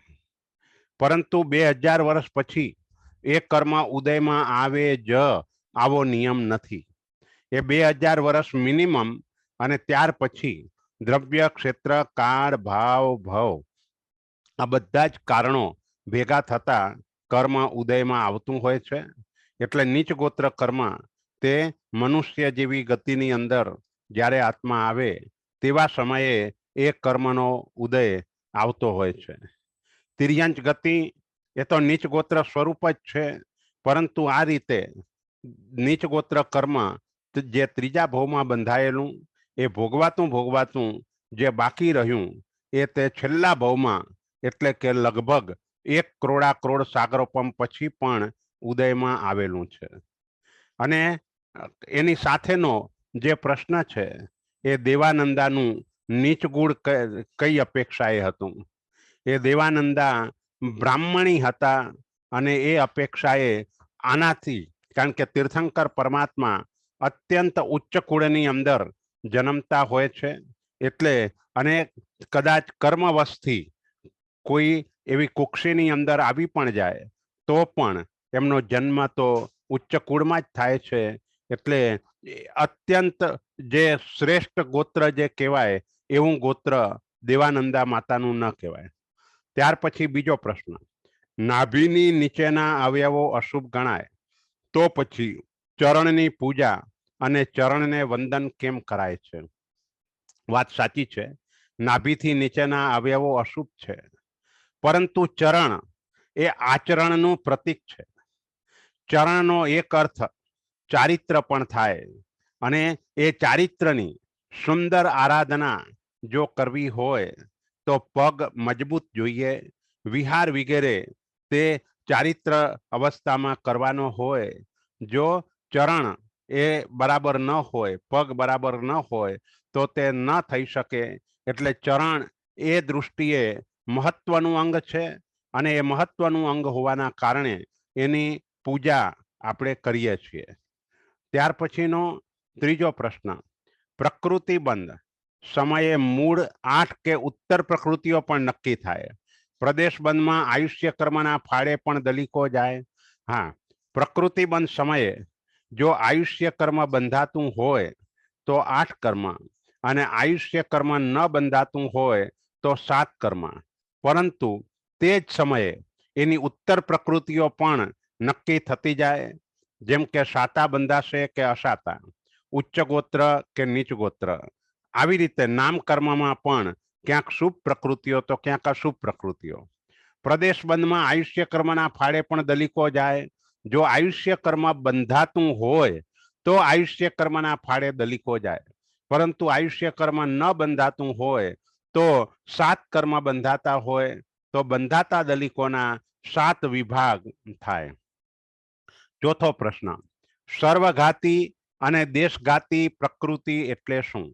પરંતુ 2000 વર્ષ પછી એ કર્મ ઉદયમાં આવે જ આવો નિયમ નથી. એ 2000 વર્ષ મિનિમમ, અને ત્યાર પછી દ્રવ્ય, ક્ષેત્ર, કાળ, ભાવ, ભવ આ બધા જ કારણો ભેગા થતા કર્મ ઉદયમાં આવતું હોય છે. એટલે નીચ ગોત્ર કર્મ તે મનુષ્ય જેવી ગતિની અંદર જ્યારે આત્મા આવે તેવા સમયે એ કર્મનો ઉદય આવતો હોય છે. તિર્યંચ ગતિ એ તો નીચ ગોત્ર સ્વરૂપ જ છે. परंतु आ रीते नीच गोत्र कर्म जे त्रीजा भावमां बंधायेलुं ए भोगवातुं जे बाकी रह्युं ए ते छेल्ला भावमां एटले के लगभग 1 करोड़ सागरोपम पछी पण उदयमां आवेलुं छे। अने एनी साथेनो जे प्रश्न छे ए देवानंदानुं नीच गुण कई अपेक्षाए हतुं। ए देवानंदा ब्राह्मणी हता अने ए अपेक्षाए आनाथी कारण के तीर्थंकर परमात्मा अत्यंत उच्च कुळनी अंदर जन्मता होय छे एटले अने कदाच कर्मवशथी कोई एवी कुक्षीनी अंदर आवी पण जाए तो पण एमनो जन्म तो उच्च कुळमां ज थाय छे एटले अत्यंत जे श्रेष्ठ गोत्र जे कहेवाय एवुं गोत्र देवानंदा मातानुं न कहेवाय। त्यार पछी बीजो प्रश्न, नाभीनी नीचेना अवयवो अशुभ गणाय तो पछी चरणनी पूजा अने चरणने वंदन केम कराय छे? वात साची छे, नाभीथी नीचेना अवयवो अशुभ छे, परंतु चरण ए आचरणनुं प्रतीक छे। चरणनो एक अर्थ चारित्र पण थाय अने ए चारित्रनी सुंदर आराधना जो करवी होय तो पग मजबूत जोईए। विहार वगैरे ते चारित्र अवस्थामां करवानो होय। जो चरण ए बराबर न होय, पग बराबर न होय तो ते न थई शके। एटले चरण ए दृष्टिए महत्वनुं अंग छे अने ए महत्वनुं अंग होवाना कारणे एनी पूजा आपणे करीए छीए। त्यार पछीनो त्रीजो प्रश्न, प्रकृति बंध समये मूळ 8 के उत्तर प्रकृतिओ पण नक्की थाय। प्रदेश बंध में आयुष्य कर्मना फाड़े पण दलिको जाए। हाँ, प्रकृति बंध समये जो आयुष्य कर्म बंधातुं होय तो 8 कर्म अने आयुष्य कर्म न बंधातुं होय तो 7 कर्म, परंतु तेज समये एनी उत्तर प्रकृतिओ पण नक्की थती जाए। जेम के साता बंधाशे के असाता, उच्च गोत्र के नीच गोत्र, आवी रीते नाम कर्म में पण क्यांक शुभ प्रकृतिओ तो क्यांक अशुभ प्रकृतिओ। प्रदेश बंध में आयुष्य कर्मना फाड़े पण दलिको जाए। जो आयुष्य कर्म बंधातुं होय तो आयुष्य कर्मना फाड़े दलिको जाए, परंतु आयुष्य कर्म न बंधातुं होय तो 7 कर्म बंधाता होय तो बंधाता दलिकोना 7 विभाग थाय। चौथो प्रश्न, सर्वघाती अने देशघाती प्रकृति एटले शुं?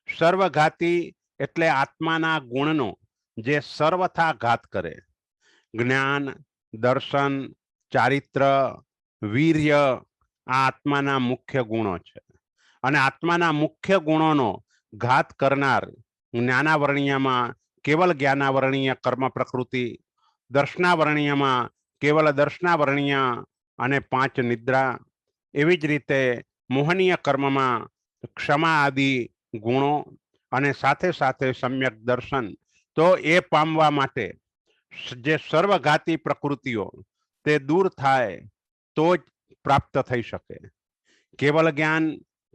सर्वघाती एटले आत्माना गुणनो जे सर्वथा घात करे। ज्ञान, दर्शन, चारित्र, वीर्य आ आत्माना मुख्य गुणो छे अने आत्माना मुख्य गुणोनो घात करनार ज्ञानावरणीयमां केवल ज्ञानावरणीय कर्म प्रकृति, दर्शनावरणीयमां केवल दर्शनावरणीय अने 5 निद्रा, एवी ज रीते मोहनीय कर्ममां क्षमा आदि गुणो अने साथे साथे सम्यक दर्शन। तो ए पामवा माटे जे सर्वघाती प्रकृतिओ ते दूर थाय तो ज प्राप्त थई शके।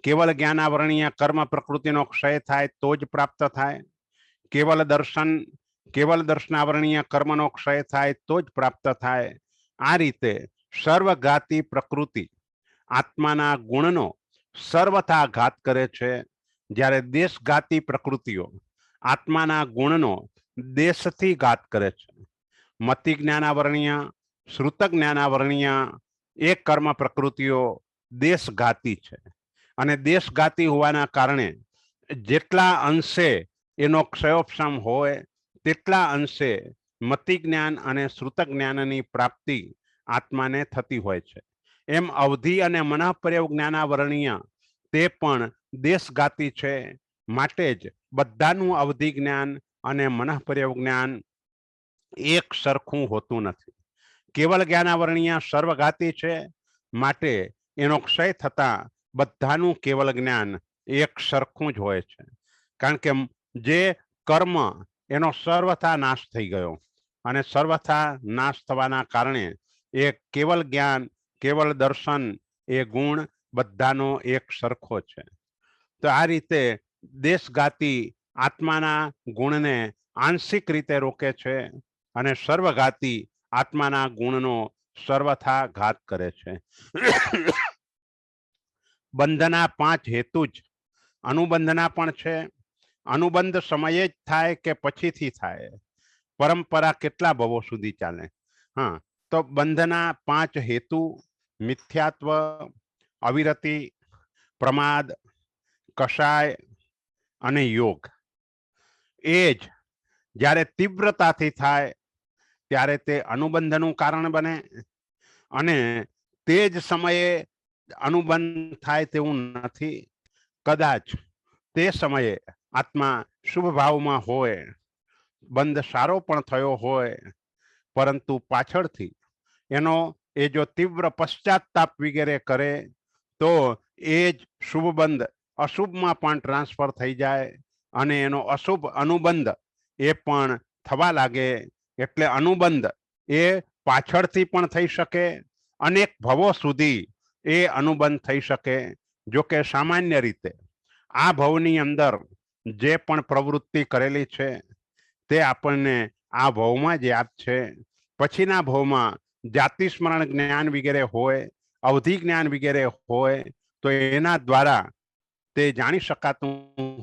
केवल ज्ञानावरणीय कर्म प्रकृतिनो क्षय थाय तो ज प्राप्त थाय। केवल दर्शनावरणीय कर्मनो क्षय थाय तो ज प्राप्त थाय। आ रीते सर्वघाती प्रकृति आत्माना गुणनो सर्वथा घात करे छे, ज्यारे देशघाती प्रकृतिओ आत्माना गुणनो देशथी घात करे छे। मति ज्ञानावरणीय, श्रुत ज्ञानावरणीय एक कर्म प्रकृतिओ देशघाती छे अने देशघाती होवाना कारणे जेटला अंशे एनो क्षयोपशम होय तेटला अंशे मति ज्ञान अने श्रुत ज्ञाननी प्राप्ति आत्माने थती होय छे। एम अवधि अने मनःपर्यव ज्ञानावरणीय ते पण देशघाती छे, माटे ज बधानुं अवधि ज्ञान अने मनःपर्यव ज्ञान एक सरखुं होतुं नथी। केवल ज्ञानावरणीय सर्वघाती छे, माटे एनो क्षय थता बधानुं केवल ज्ञान एक सरखुं ज होय छे। कारण के जे कर्म एनो सर्वथा नाश थई गयो अने सर्वथा नाश थवाना कारणे ए केवल ज्ञान, केवल दर्शन ए गुण बधानो एक सरखो छे। तो आ रीते देशघाती आत्माना गुणने आंशिक रीते रोके छे अने सर्वघाती आत्माना गुणनो સર્વથા ઘાત કરે છે. બંધના 5 હેતુ જ અનુબંધના પણ છે. અનુબંધ સમયે જ થાય કે પછીથી થાય, પરંપરા કેટલા ભવો સુધી ચાલે. હા, તો બંધના 5 હેતુ મિથ્યાત્વ, અવિરતિ, પ્રમાદ, કષાય અને યોગ. એ જ જ્યારે તીવ્રતાથી થાય ત્યારે તે અનુબંધનું કારણ બને, અને તે જ સમયે અનુબંધ થાય તેવું નથી. કદાચ તે સમયે આત્મા શુભ ભાવમાં હોય, બંધ સારો પણ થયો હોય, પરંતુ પાછળથી એનો એ જો તીવ્ર પશ્ચાતાપ વગેરે કરે તો એ જ શુભ બંધ અશુભમાં પણ ટ્રાન્સફર થઈ જાય અને એનો અશુભ અનુબંધ એ પણ થવા લાગે. એટલે અનુબંધ એ પાછળથી પણ થઈ શકે, અનેક ભવો સુધી એ અનુબંધ થઈ શકે. જો કે સામાન્ય રીતે આ ભવની અંદર જે પણ પ્રવૃત્તિ કરેલી છે તે આપણને આ ભવમાં જ યાદ છે. પછીના ભવમાં જાતિ સ્મરણ જ્ઞાન વગેરે હોય, અવધિ જ્ઞાન વગેરે હોય તો એના દ્વારા તે જાણી શકાતું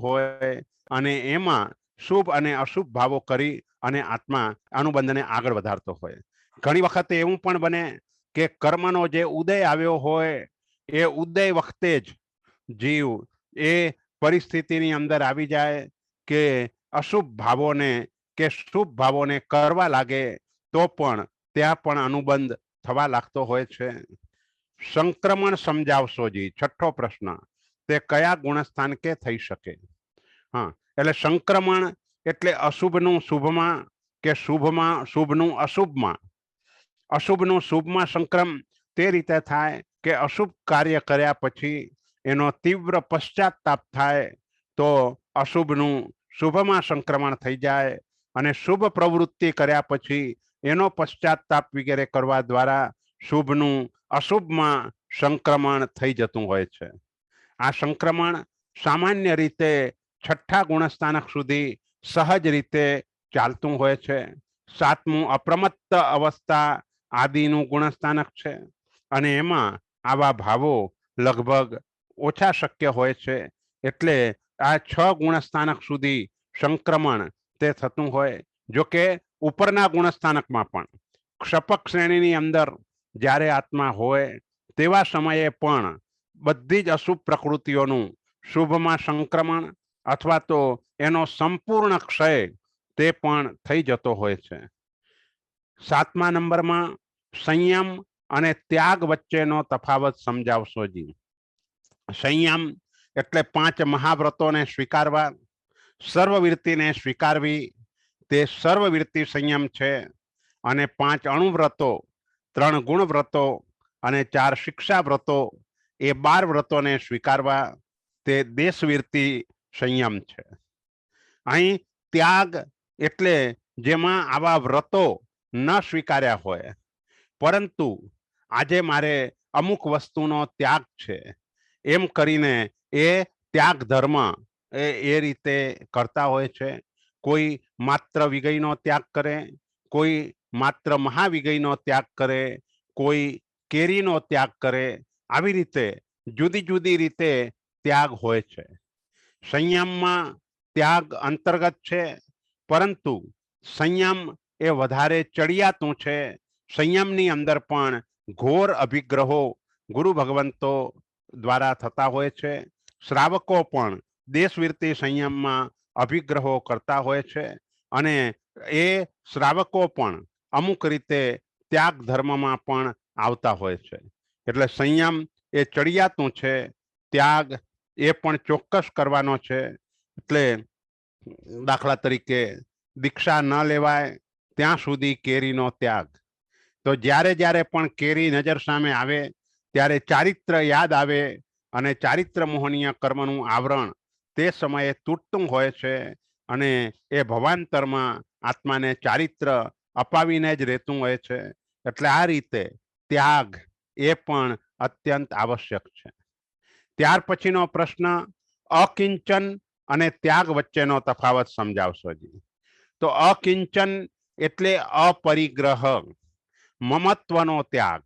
હોય અને એમાં શુભ અને અશુભ ભાવો કરી અને આત્મા અનુબંધને આગળ વધારતો હોય. ઘણી વખત એવું પણ બને કે કર્મનો જે ઉદય આવ્યો હોય એ ઉદય વખતે જ જીવ એ પરિસ્થિતિની અંદર આવી જાય કે અશુભ ભાવોને કે શુભ ભાવોને કરવા લાગે તો પણ ત્યાં પણ અનુબંધ થવા લાગતો હોય છે. સંક્રમણ સમજાવશો જી. 6થો પ્રશ્ન, તે કયા ગુણસ્થાન કે થઈ શકે? હા, એટલે સંક્રમણ એટલે અશુભનું શુભમાં કે શુભમાં શુભનું અશુભમાં. અશુભનું શુભમાં સંક્રમ તે રીતે થાય કે અશુભ કાર્ય કર્યા પછી એનો તીવ્ર પશ્ચાતાપ થાય તો અશુભનું શુભમાં સંક્રમણ થઈ જાય, અને શુભ પ્રવૃત્તિ કર્યા પછી એનો પશ્ચાતાપ વગેરે કરવા દ્વારા શુભનું અશુભમાં સંક્રમણ થઈ જતું હોય છે. આ સંક્રમણ સામાન્ય રીતે 6થા ગુણસ્થાનક સુધી સહજ રીતે ચાલતું હોય છે. 7મું અપ્રમત્ત અવસ્થા આદિનું ગુણસ્થાનક છે અને એમાં આવા ભાવો લગભગ ઓછા શક્ય હોય છે. એટલે આ 6 ગુણસ્થાનક સુધી સંક્રમણ તે થતું હોય. જો કે ઉપરના ગુણસ્થાનકમાં પણ ક્ષપક શ્રેણીની અંદર જ્યારે આત્મા હોય તેવા સમયે પણ બધી જ અશુભ પ્રકૃતિઓનું શુભમાં સંક્રમણ અથવા તો એનો સંપૂર્ણ ક્ષય તે પણ થઈ જતો હોય છે. 7મા નંબરમાં સંયમ અને ત્યાગ વચ્ચેનો તફાવત સમજાવશો જી. સંયમ એટલે 5 મહાવ્રતોને સ્વીકારવા, સર્વવીરતિને સ્વીકારવી, તે સર્વવીરતિ સંયમ છે. અને 5 અણુવ્રતો, 3 ગુણવ્રતો અને 4 શિક્ષા વ્રતો એ 12 વ્રતોને સ્વીકારવા, તે દેશવીરતિ સંયમ છે. અહીં ત્યાગ એટલે જેમાં આવા વ્રતો ન સ્વીકાર્યા હોય પરંતુ આજે મારે અમુક વસ્તુનો ત્યાગ છે એમ કરીને એ ત્યાગ ધર્મ એ રીતે કરતા હોય છે. કોઈ માત્ર વિગયનો ત્યાગ કરે, કોઈ માત્ર મહાવિગયનો ત્યાગ કરે, કોઈ કેરીનો ત્યાગ કરે. આવી રીતે જુદી જુદી રીતે ત્યાગ હોય છે. સંયમમાં ત્યાગ અંતર્ગત છે, પરંતુ સંયમ એ વધારે ચડિયાતું છે. સંયમની અંદર પણ ઘોર અભિગ્રહો ગુરુ ભગવંતો દ્વારા થતા હોય છે. શ્રાવકો પણ દેશવીરતી સંયમમાં અભિગ્રહો કરતા હોય છે અને એ શ્રાવકો પણ અમુક રીતે ત્યાગ ધર્મમાં પણ આવતા હોય છે. એટલે સંયમ એ ચડિયાતું છે, ત્યાગ એ પણ ચોક્કસ કરવાનો છે. એટલે દાખલા તરીકે દીક્ષા ન લેવાય ત્યાં સુધી કેરીનો ત્યાગ. તો જ્યારે જ્યારે પણ કેરી નજર સામે આવે ત્યારે ચારિત્ર યાદ આવે અને ચારિત્ર મોહનીય કર્મનું આવરણ તે સમયે તૂટતું હોય છે અને એ ભવાંતરમાં આત્માને ચારિત્ર અપાવીને જ રહેતું હોય છે. એટલે આ રીતે ત્યાગ એ પણ અત્યંત આવશ્યક છે. ત્યાર પછીનો પ્રશ્ન, અકિંચન અને ત્યાગ વચ્ચેનો તફાવત સમજાવશો જી. તો અકિંચન એટલે અપરિગ્રહ, મમત્વનો ત્યાગ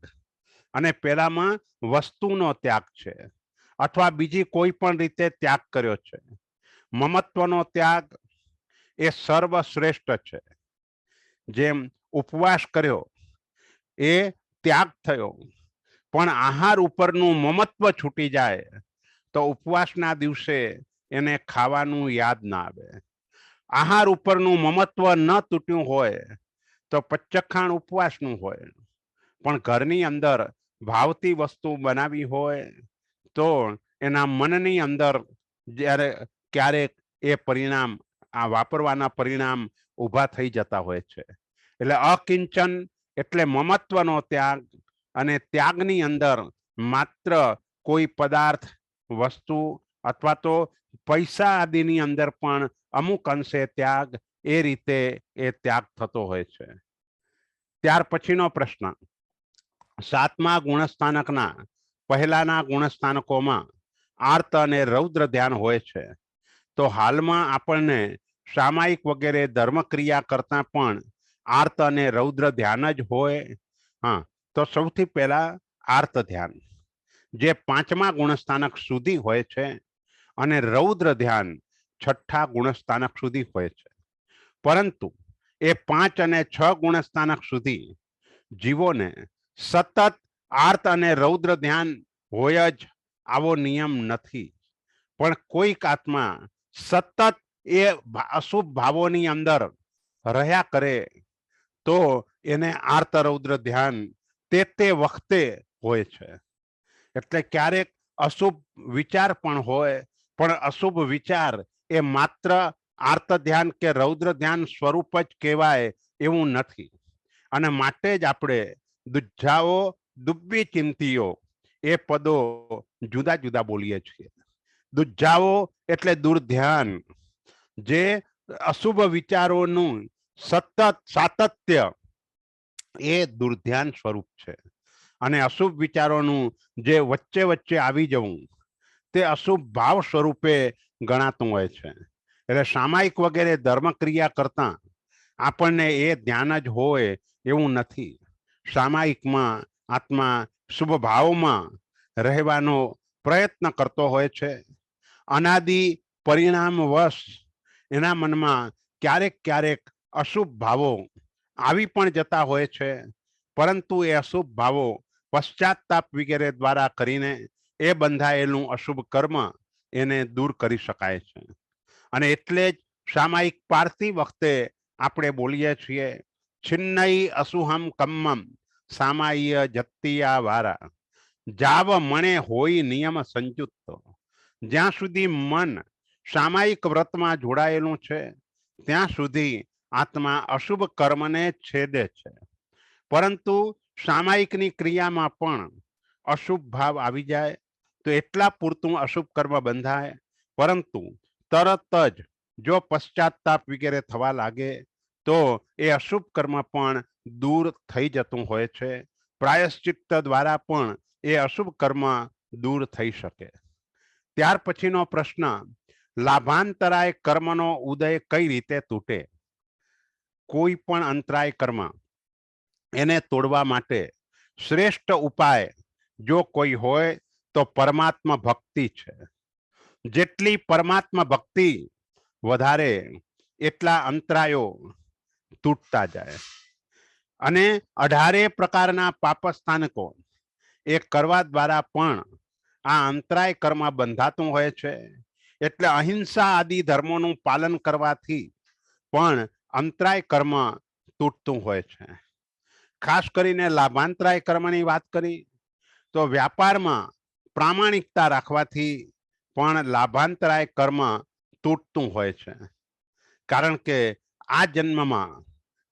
અને પેલામાં વસ્તુનો ત્યાગ છે અથવા બીજી કોઈ પણ રીતે ત્યાગ કર્યો છે. મમત્વનો ત્યાગ એ સર્વશ્રેષ્ઠ છે. જેમ ઉપવાસ કર્યો એ ત્યાગ થયો, પણ આહાર ઉપરનું મમત્વ છૂટી જાય તો ઉપવાસના દિવસે એને ખાવાનું યાદ ના આવે. આહાર ઉપરનું મમત્વ ન તૂટ્યું હોય તો પચખાણ ઉપવાસનું હોય, પણ ઘરની અંદર ભાવતી વસ્તુ બનાવી હોય તો એના મનની અંદર જ્યારે ક્યારેક એ પરિણામ આ વાપરવાના પરિણામ ઊભા થઈ જતા હોય છે. એટલે અકિંચન એટલે મમત્વનો ત્યાગ, અને ત્યાગની અંદર માત્ર કોઈ પદાર્થ, વસ્તુ અથવા તો પૈસા આદિની અંદર પણ અમુક અંશે ત્યાગ, એ રીતે એ ત્યાગ થતો હોય છે. ત્યાર પછીનો પ્રશ્ન, 7મા ગુણસ્થાનકના પહેલાના ગુણસ્થાનકોમાં આર્ત અને રૌદ્ર ધ્યાન હોય છે. તો હાલમાં આપણને સામાયિક વગેરે ધર્મક્રિયા કરતા પણ આર્ત અને રૌદ્ર ધ્યાન જ હોય. હા, તો સૌથી પહેલા આર્ત ધ્યાન, જે 5મા ગુણસ્થાનક સુધી હોય છે, અને રૌદ્ર ધ્યાન 6ઠા ગુણસ્થાનક સુધી હોય છે. પરંતુ એ 5 અને 6 ગુણસ્થાનક સુધી જીવોને સતત આર્ત અને રૌદ્ર ધ્યાન હોય જ આવો નિયમ નથી. પણ કોઈક આત્મા સતત એ અશુભ ભાવોની અંદર રહ્યા કરે તો એને આર્ત રૌદ્ર ધ્યાન તે વખતે હોય છે. એટલે ક્યારેક અશુભ વિચાર પણ હોય, પણ અશુભ વિચાર એ માત્ર આર્ત ધ્યાન કે રૌદ્ર ધ્યાન સ્વરૂપ જ કહેવાય એવું નથી. અને માટે જ આપણે દુજ્જાઓ દુબ્બી ચિંતીઓ એ પદો જુદા જુદા બોલીએ છીએ. દુજ્જાઓ એટલે દુર્ધ્યાન, જે અશુભ વિચારોનું સતત સાતત્ય એ દુર્ધ્યાન સ્વરૂપ છે. અને અશુભ વિચારોનું જે વચ્ચે વચ્ચે આવી જવું તે અશુભ ભાવ સ્વરૂપે ગણાતું હોય છે. એટલે સામાયિક વગેરે ધર્મક્રિયા કરતા આપણને એ ધ્યાન જ હોય એવું નથી. સામાયિકમાં આત્મા શુભ ભાવમાં રહેવાનો પ્રયત્ન કરતો હોય છે. અનાદિ પરિણામ વશ એના મનમાં ક્યારેક ક્યારેક અશુભ ભાવો આવી પણ જતા હોય છે, પરંતુ એ અશુભ ભાવો પશ્ચાતાપ વગેરે દ્વારા કરીને એ બંધાયેલું અશુભ કર્મ એને દૂર કરી શકાય છે. અને એટલે જ સામાયિક પારતી વખતે આપણે બોલીએ છીએ, છિન્નઈ અસુહમ કમ્મમ સામાય્ય જત્તિયા વારા, જાવ મણે હોય નિયમ સંયુક્ત. જ્યાં સુધી મન સામાયિક વ્રતમાં જોડાયેલું છે ત્યાં સુધી આત્મા અશુભ કર્મને છેદે છે. પરંતુ સામાયિકની ક્રિયામાં પણ અશુભ ભાવ આવી જાય તો એટલા પૂરતું અશુભ કર્મ બંધાય, પરંતુ તરત જ જો પશ્ચાતાપ વગેરે થવા લાગે તો એ અશુભ કર્મ પણ દૂર થઈ જતું હોય છે. પ્રાયશ્ચિત્ત દ્વારા પણ એ અશુભ કર્મ દૂર થઈ શકે. ત્યાર પછીનો પ્રશ્ન, લાભાંતરાય કર્મનો ઉદય કઈ રીતે તૂટે? કોઈ પણ અંતરાય કર્મ એને તોડવા માટે શ્રેષ્ઠ ઉપાય જો કોઈ હોય તો પરમાત્મા ભક્તિ છે. જેટલી પરમાત્મા ભક્તિ વધારે એટલા અંતરાયો તૂટતા જાય. અને 18 પ્રકારના પાપસ્થાનકો એ કરવા દ્વારા પણ આ અંતરાય કર્મ બંધાતું હોય છે. એટલે અહિંસા આદિ ધર્મોનું પાલન કરવાથી પણ અંતરાય કર્મ તૂટતું હોય છે. ખાસ કરીને લાભાંતરાય કર્મની વાત કરી તો વ્યાપારમાં પ્રામાણિકતા રાખવાથી પણ લાભાંતરાય કર્મ તૂટતું હોય છે. કારણ કે આ જન્મમાં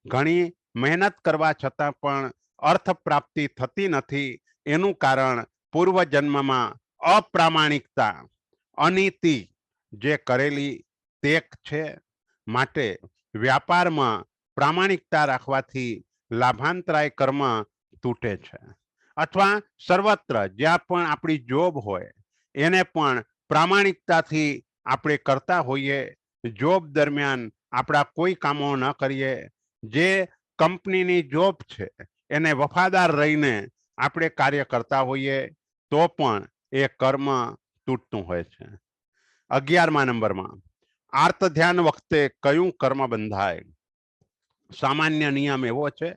ઘણી મહેનત કરવા છતાં પણ અર્થ પ્રાપ્તિ થતી નથી. એનું કારણ પૂર્વ જન્મમાં અપ્રામાણિકતા, અનીતિ જે કરેલી તે છે. માટે વ્યાપારમાં પ્રામાણિકતા રાખવાથી લાભાંતરાય કર્મ તૂટે છે. અથવા સર્વત્ર જ્યાં પણ આપણી જોબ હોય એને પણ પ્રામાણિકતાથી આપણે કરતા હોઈએ. જોબ દરમિયાન આપણા કોઈ કામો ન કરીએ. જે કંપનીની જોબ છે એને વફાદાર રહીને આપણે કાર્ય કરતા હોઈએ તો પણ એ કર્મ તૂટતું હોય છે. 11મા નંબરમાં આર્ત ધ્યાન વખતે કયું કર્મ બંધાય? સામાન્ય નિયમ એવો છે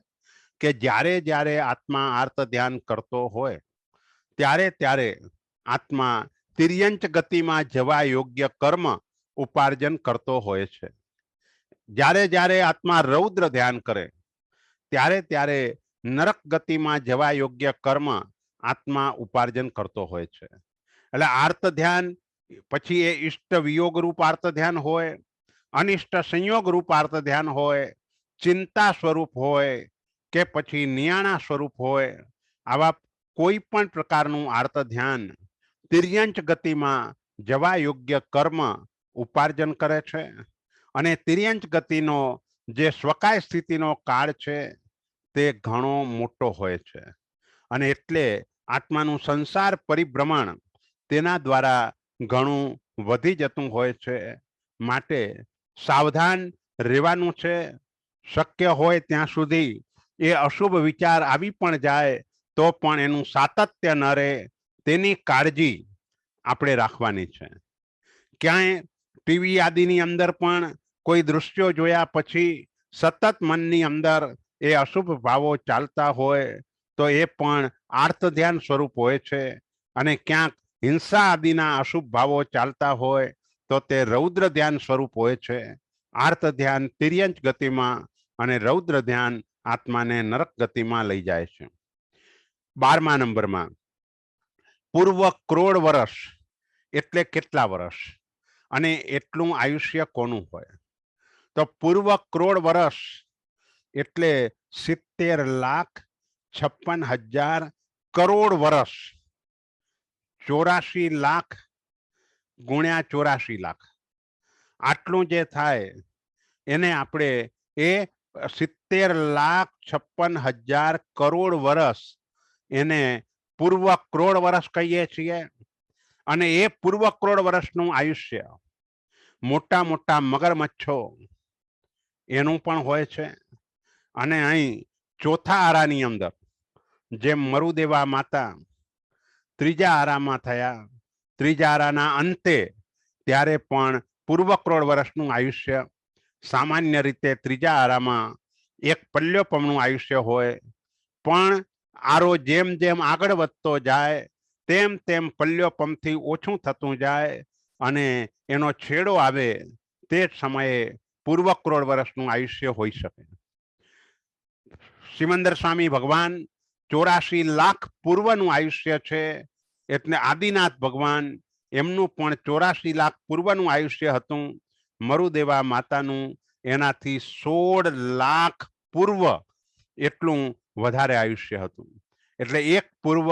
કે જ્યારે જ્યારે આત્મા આર્ત ધ્યાન કરતો હોય ત્યારે ત્યારે આત્મા તિર્યંચ ગતિમાં જવા યોગ્ય કર્મ ઉપાર્જન કરતો હોય છે. જ્યારે જ્યારે આત્મા રૌદ્ર ધ્યાન કરે ત્યારે ત્યારે નરક ગતિમાં જવા યોગ્ય કર્મ આત્મા ઉપાર્જન કરતો હોય છે. એટલે આર્ત ધ્યાન પછી એ ઇષ્ટ વિયોગ રૂપ આર્ત ધ્યાન હોય, અનિષ્ટ સંયોગ રૂપ આર્ત ધ્યાન હોય, ચિંતા સ્વરૂપ હોય કે પછી નિયાણા સ્વરૂપ હોય, આવા કોઈ પણ પ્રકારનું આર્ત ધ્યાન તિર્યંચ ગતિમાં જવા યોગ્ય કર્મ ઉપાર્જન કરે છે. અને તિર્યંચ ગતિનો જે સ્વકાય સ્થિતિનો કાળ છે તે ઘણો મોટો હોય છે. અને એટલે આત્માનું સંસાર પરિભ્રમણ તેના દ્વારા ઘણું વધી જતું હોય છે. માટે સાવધાન રહેવાનું છે. શક્ય હોય ત્યાં સુધી એ અશુભ વિચાર આવી પણ જાય તો પણ એનું સાતત્ય ન રહે તેની કાળજી આપણે રાખવાની છે. ક્યાંય ટીવી આદિની અંદર પણ કોઈ દૃશ્યો જોયા પછી સતત મનની અંદર એ અશુભ ભાવો ચાલતા હોય તો એ પણ આર્ત ધ્યાન સ્વરૂપ હોય છે. અને ક્યાંક હિંસા આદિના અશુભ ભાવો ચાલતા હોય તો તે રૌદ્ર ધ્યાન સ્વરૂપ હોય છે. આર્ત ધ્યાન તિર્યંચ ગતિમાં અને રૌદ્ર ધ્યાન આત્માને નરક ગતિમાં લઈ જાય છે. 12મા નંબરમાં પૂર્વ કરોડ વર્ષ એટલે કેટલા વર્ષ અને એટલું આયુષ્ય કોનું હોય? તો પૂર્વ કરોડ વર્ષ એટલે 70,56,000 કરોડ વર્ષ. 84 લાખ ગુણ્યા 84 લાખ આટલું જે થાય એને આપણે એ 70,56,000 કરોડ વર્ષ એને પૂર્વ કરોડ વર્ષ કહીએ છીએ. અને એ પૂર્વ કરોડ વર્ષનું આયુષ્ય મોટા મોટા મગરમચ્છો એનું પણ હોય છે. અને અહીં ચોથા આરાની અંદર જેમ મરુદેવા માતા ત્રીજા આરામાં થયા, ત્રીજા આરાના અંતે ત્યારે પણ પૂર્વ કરોડ વર્ષનું આયુષ્ય. સામાન્ય રીતે ત્રીજા આરામાં એક પલ્યોપમનું આયુષ્ય હોય, પણ આરો જેમ જેમ આગળ વધતો જાય તેમ તેમ પલ્યોપમથી ઓછું થતું જાય અને એનો છેડો આવે તે સમયે પૂર્વ કરોડ વર્ષનું આયુષ્ય હોઈ શકે. સિમંદર સ્વામી ભગવાન 84 લાખ પૂર્વનું આયુષ્ય છે. એટલે આદિનાથ ભગવાન એમનું પણ 84 લાખ પૂર્વનું આયુષ્ય હતું. મરુદેવા માતાનું એનાથી 16 લાખ પૂર્વ એટલું વધારે આયુષ્ય હતું. એટલે એક પૂર્વ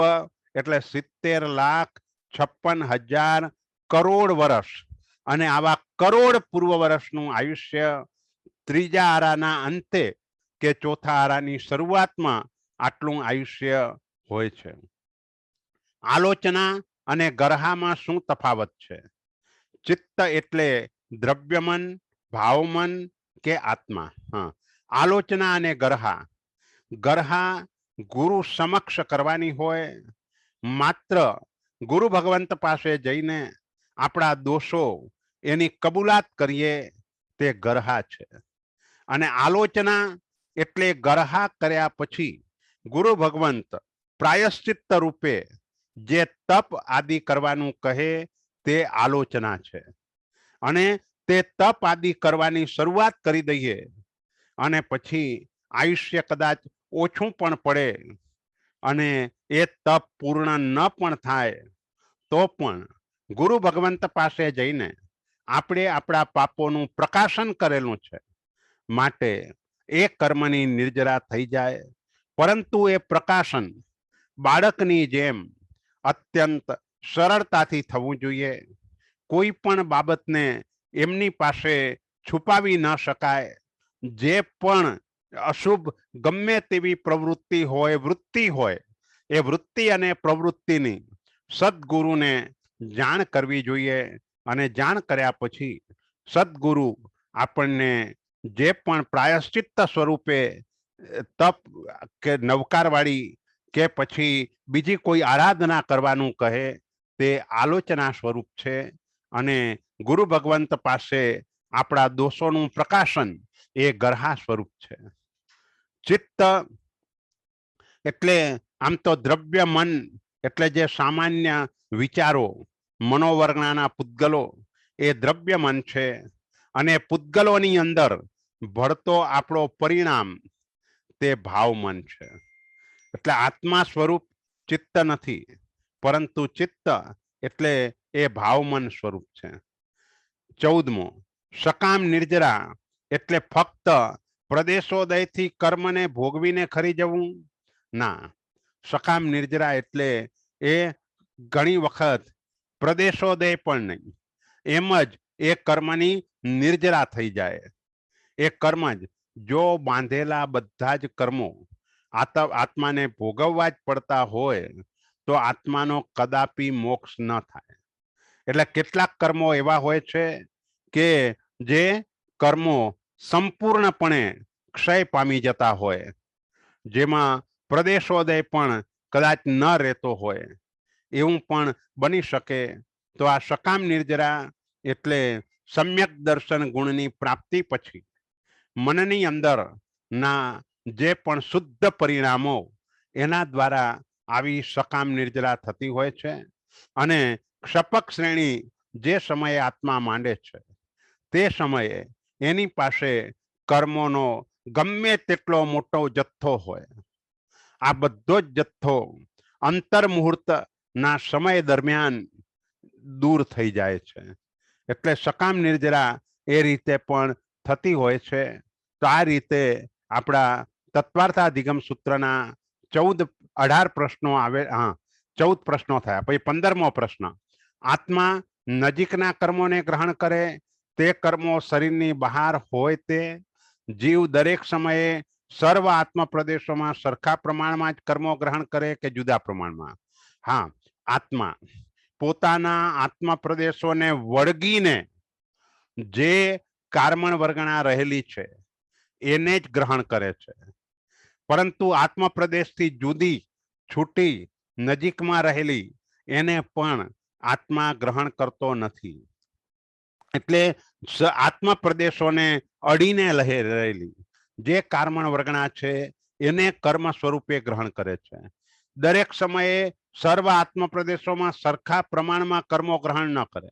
એટલે 70,56,000 કરોડ વર્ષ. અને આવા કરોડ પૂર્વ વર્ષનું આયુષ્ય ત્રીજા આરાના અંતે કે ચોથા આરાની શરૂઆતમાં આટલું આયુષ્ય હોય છે. આલોચના અને ગરહામાં શું તફાવત છે? ચિત્ત એટલે દ્રવ્યમન, ભાવમન કે આત્મા? આલોચના અને ગરહા. ગરહા ગુરુ સમક્ષ કરવાની હોય. માત્ર ગુરુ ભગવંત પાસે જઈને આપણા દોષો એની કબૂલાત કરીએ તે ગરહા છે. અને આલોચના એટલે ગરહા કર્યા પછી ગુરુ ભગવંત પ્રાયશ્ચિત્ત રૂપે જે તપ આદિ કરવાનું કહે તે આલોચના છે. અને તે તપ આદિ કરવાની શરૂઆત કરી દઈએ અને પછી આયુષ્ય કદાચ ઓછું પણ પડે અને એ તપ પૂર્ણ ન પણ થાય તો પણ ગુરુ ભગવંત પાસે જઈને આપણે આપણા પાપોનું પ્રકાશન કરેલું છે માટે એ કર્મની નિર્જરા થઈ જાય. પરંતુ એ પ્રકાશન બાળકની જેમ અત્યંત સરળતાથી થવું જોઈએ. કોઈ પણ બાબતને એમની પાસે છુપાવી ન શકાય. જે પણ અશુભ ગમે તેવી પ્રવૃત્તિ હોય, વૃત્તિ હોય, એ વૃત્તિ અને પ્રવૃત્તિની સદગુરુને જાણ કરવી જોઈએ. અને જાણ કર્યા પછી સદગુરુ આપણને જે પણ પ્રાયશ્ચિત્ત સ્વરૂપે તપ કે નવકારવાળી કે પછી બીજી કોઈ આરાધના કરવાનું કહે તે આલોચના સ્વરૂપ છે અને ગુરુ ભગવંત પાસે આપણા દોષોનું પ્રકાશન એ ગરહા સ્વરૂપ છે. ચિત્ત એટલે આમ તો દ્રવ્ય મન એટલે જે સામાન્ય વિચારો મનોવર્ણના પૂતગલો એ દ્રવ્ય મન છે અને પૂતગલોની અંદર ભળતો આપણો પરિણામ તે ભાવ મન છે. એટલે આત્મા સ્વરૂપ ચિત્ત નથી, પરંતુ ચિત્ત એટલે એ ભાવમન સ્વરૂપ છે. 14મો સકામ નિર્જરા એટલે ફક્ત પ્રદેશોદયથી કર્મને ભોગવીને ખરી જવું ના. સકામ નિર્જરા એટલે એ ઘણી વખત પ્રદેશોદય પણ નહીં, એમ જ એ કર્મની નિર્જરા થઈ જાય. એ કર્મ જ જો બાંધેલા બધા જ કર્મો આત્માને ભોગવવા જ પડતા હોય તો આત્માનો કદાપી મોક્ષ ન થાય. એટલે કેટલાક કર્મો એવા હોય છે કે જે કર્મો સંપૂર્ણપણે ક્ષય પામી જતા હોય, જેમાં પ્રદેશોદય પણ કદાચ ન રહેતો હોય, એવું પણ બની શકે. તો આ સકામ નિર્જરા એટલે સમ્યક દર્શન ગુણની પ્રાપ્તિ પછી મનની અંદર ના જે પણ શુદ્ધ પરિણામો એના દ્વારા આવી સકામ નિર્જરા થતી હોય છે. અને ક્ષપક શ્રેણી જે સમયે આત્મા માંડે છે તે સમયે એની પાસે કર્મોનો ગમે તેટલો મોટો જથ્થો હોય, આ બધો જ જથ્થો અંતર મુહૂર્તના સમય દરમિયાન દૂર થઈ જાય છે. એટલે સકામ નિર્જરા એ રીતે પણ થતી હોય છે. તો આ રીતે આપણા તત્વાર્થાધિગમ સૂત્રના 18 પ્રશ્નો આવે. હા, 14 પ્રશ્નો થયા. પછી 15મો પ્રશ્ન, આત્મા નજીકના કર્મોને ગ્રહણ કરે તે કર્મો શરીરની બહાર હોય તે જીવ દરેક સમયે સર્વ આત્મ પ્રદેશોમાં સરખા પ્રમાણમાં જ કર્મો ગ્રહણ કરે કે જુદા પ્રમાણમાં? હા, આત્મા પોતાના આત્મ પ્રદેશોને વળગીને જે કાર્મણ વર્ગણા રહેલી છે એને જ ગ્રહણ કરે છે, પરંતુ આત્મ પ્રદેશથી જુદી છૂટી નજીકમાં રહેલી એને પણ આત્મા ગ્રહણ કરતો નથી. એટલે આત્મ પ્રદેશોને અડીને રહેલી જે કાર્મણ વર્ગણા છે એને કર્મ સ્વરૂપે ગ્રહણ કરે છે. દરેક સમયે સર્વ આત્મ પ્રદેશોમાં સરખા પ્રમાણમાં કર્મો ગ્રહણ ન કરે.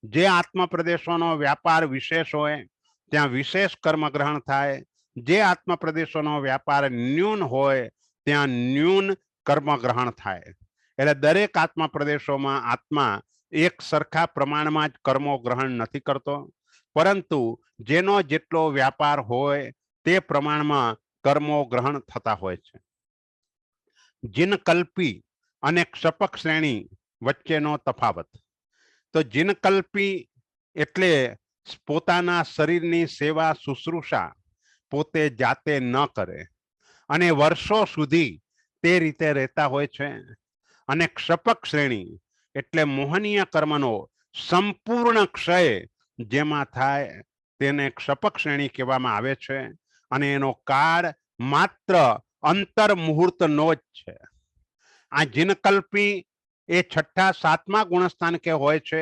જે આત્મ પ્રદેશોનો વ્યાપાર વિશેષ હોય ત્યાં વિશેષ કર્મ ગ્રહણ થાય, જે આત્મ પ્રદેશોનો વ્યાપાર ન્યૂન હોય ત્યાં ન્યૂન કર્મ ગ્રહણ થાય. એટલે દરેક આત્મ પ્રદેશોમાં આત્મા એક સરખા પ્રમાણમાં જ કર્મો ગ્રહણ નથી કરતો, પરંતુ જેનો જેટલો વ્યાપાર હોય તે પ્રમાણમાં કર્મો ગ્રહણ થતા હોય છે. જીનકલ્પી અને ક્ષપક શ્રેણી વચ્ચેનો તફાવત. તો જીનકલ્પી એટલે પોતાના શરીરની સેવા શુશ્રૂષા પોતે જાતે ન કરે અને વર્ષો સુધી તે રીતે રહેતા હોય છે. અને ક્ષપક શ્રેણી એટલે મોહનીય કર્મનો સંપૂર્ણ ક્ષય જેમાં થાય તેને ક્ષપક શ્રેણી કહેવામાં આવે છે. અને એનો કાળ માત્ર અંતર મુહૂર્તનો જ છે. આ જીનકલ્પી એ 6ઠા 7મા ગુણસ્થાનકે હોય છે,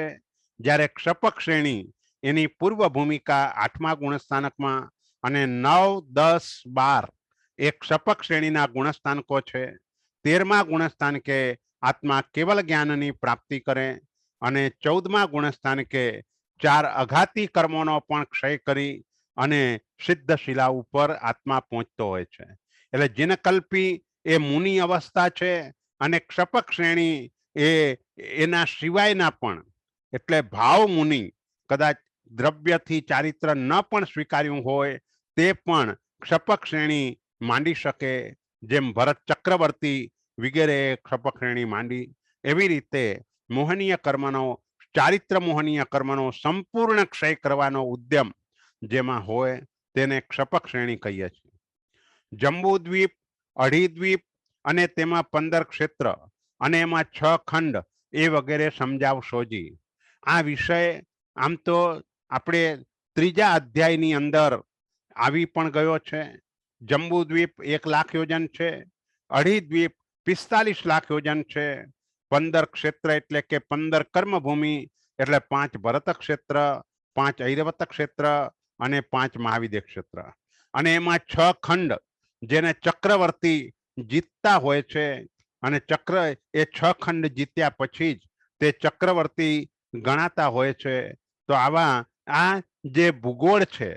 જ્યારે ક્ષપક શ્રેણી એની પૂર્વ ભૂમિકા 8મા ગુણસ્થાનકમાં અને 9, 10, 12 એ ક્ષપક શ્રેણીના ગુણસ્થાનકો છે. 13મા ગુણસ્થાનકે આત્મા કેવલ જ્ઞાનની પ્રાપ્તિ કરે અને 14મા ગુણસ્થાનકે 4 અઘાતી કર્મોનો પણ ક્ષય કરી અને સિદ્ધ શિલા ઉપર આત્મા પહોંચતો હોય છે. એટલે જીનકલ્પી એ મુનિ અવસ્થા છે અને ક્ષપક શ્રેણી એ એના સિવાયના પણ એટલે ભાવ મુનિ કદાચ દ્રવ્યથી ચારિત્ર ન પણ સ્વીકાર્યું હોય તે પણ ક્ષપક શ્રેણી માંડી શકે. જેમ ભરત ચક્રવર્તી વગેરે ક્ષપક શ્રેણી માંડી, એવી રીતે મોહનીય કર્મનો ચારિત્ર મોહનીય કર્મનો સંપૂર્ણ ક્ષય કરવાનો ઉદ્યમ જેમાં હોય તેને ક્ષપક શ્રેણી કહીએ છીએ. જંબુદ્વીપ, અઢીદ્વીપ અને તેમાં 15 ક્ષેત્ર અને એમાં 6 ખંડ એ વગેરે સમજાવશોજી. આ વિષય આમ તો આપણે 3જા અધ્યાયની અંદર આવી પણ ગયો છે જંબુદ્વીપ 1 લાખ યોજન છે, અઢીદ્વીપ 45 લાખ યોજન છે, 15 ક્ષેત્ર એટલે કે 15 કર્મભૂમિ એટલે 5 ભરત ક્ષેત્ર, 5 ઐરવત ક્ષેત્ર અને 5 મહાવિદ્ય ક્ષેત્ર, અને એમાં 6 ખંડ જેને ચક્રવર્તી જીતતા હોય છે, અને ચક્ર એ 6 ખંડ જીત્યા પછી જ તે ચક્રવર્તી ગણાતા હોય છે. તો આવા આ જે ભૂગોળ છે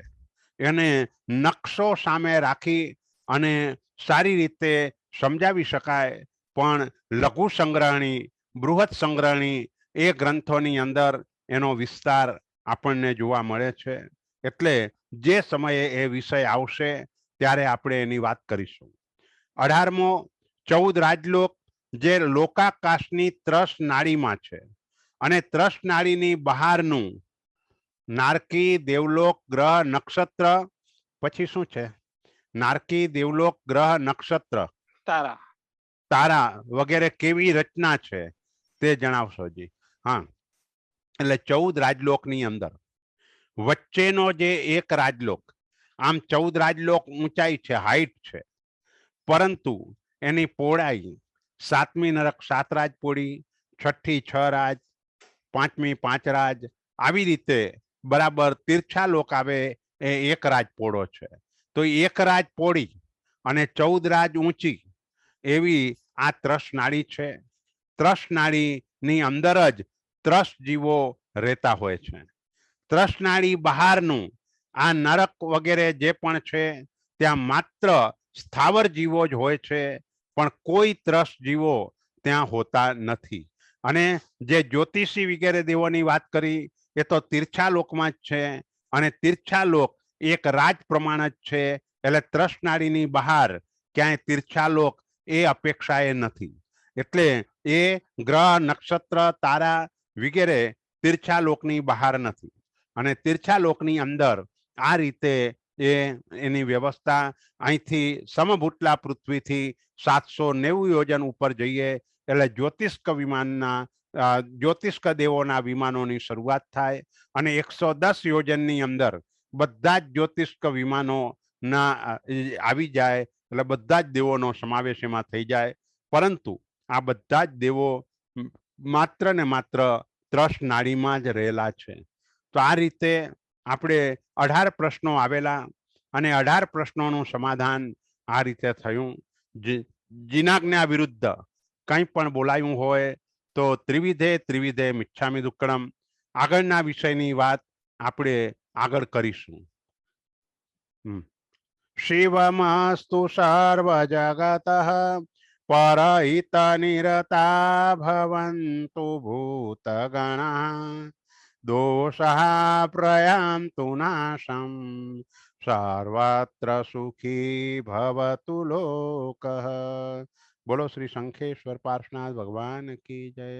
એને નકશો સામે રાખી અને સારી રીતે સમજાવી શકાય, પણ લઘુ સંગ્રહણી, બૃહદ સંગ્રહણી એ ગ્રંથોની અંદર એનો વિસ્તાર આપણને જોવા મળે છે. એટલે જે સમયે એ વિષય આવશે ત્યારે આપણે એની વાત કરીશું. 18મો 14 રાજલોક જે લોકાકાશની ત્રસ નાડીમાં છે, અને ત્રસ નાડીની બહારનું નારકી, દેવલોક, ગ્રહ, નક્ષત્ર, પછી શું છે? નારકી, દેવલોક, ગ્રહ, નક્ષત્ર, તારા તારા વગેરે કેવી રચના છે તે જણાવશો જી. હા, એટલે 14 રાજલોકની અંદર વચ્ચેનો જે એક રાજલોક, આમ 14 રાજલોક ઊંચાઈ છે, હાઈટ છે, પરંતુ એની પહોળાઈ 7મી નરક 7 રાજ પોળી, 6ઠી 6 રાજ, 5મી 5 રાજ, આવી રીતે બરાબર તીર્છા લોક આવે એ 1 રાજ પોળો છે. તો 1 રાજ પોળી અને 14 રાજ ઊંચી એવી આ ત્રસ નાડી છે. ત્રસ નાડીની અંદર જ ત્રસ જીવો રહેતા હોય છે. ત્રસ નાડી બહારનું આ નરક વગેરે જે પણ છે ત્યાં માત્ર સ્થાવર જીવો જ હોય છે, પણ કોઈ ત્રસ જીવો ત્યાં હોતા નથી. અને જે જ્યોતિષી વગેરે દેવોની વાત કરી એ તો તીર્છા લોકમાં જ છે, અને તીર્છા લોક એક રાજ પ્રમાણ જ છે, એટલે ત્રસ નાડીની બહાર ક્યાંય તીર્છા લોક એ અપેક્ષાએ નથી. એટલે એ ગ્રહ, નક્ષત્ર, તારા વગેરે તીર્છા લોકની બહાર નથી, અને તીર્છા લોકની અંદર આ રીતે એની વ્યવસ્થા અહીંથી સમભૂતલા પૃથ્વીથી 790 યોજન ઉપર જઈએ એટલે જ્યોતિષ્ક વિમાનના જ્યોતિષ્ક દેવોના વિમાનોની શરૂઆત થાય, અને 110 યોજનની અંદર બધા જ જ્યોતિષ્ક વિમાનો ના આવી જાય, એટલે બધા જ દેવોનો સમાવેશ એમાં થઈ જાય. પરંતુ આ બધા જ દેવો માત્ર ને માત્ર ત્રસ નાડીમાં જ રહેલા છે. તો આ રીતે આપણે 18 પ્રશ્નો આવેલા, અને 18 પ્રશ્નોનું સમાધાન આ રીતે થયું. જીનાજ્ઞા વિરુદ્ધ કંઈ પણ બોલાયું હોય તો ત્રિવિધે ત્રિવિધે મિચ્છામિ દુક્કડમ. આગળના વિષયની વાત આપણે આગળ કરીશું. શિવમસ્તુ સર્વ જગત પરહિત નિરતા ભવન્તુ ભૂતગણા દોષા પ્રયાન્તુ નાશમ સર્વત્ર સુખી ભવતુ લોકઃ. બોલો શ્રી શંખેશ્વર પાર્શ્વનાથ ભગવાન કી જય.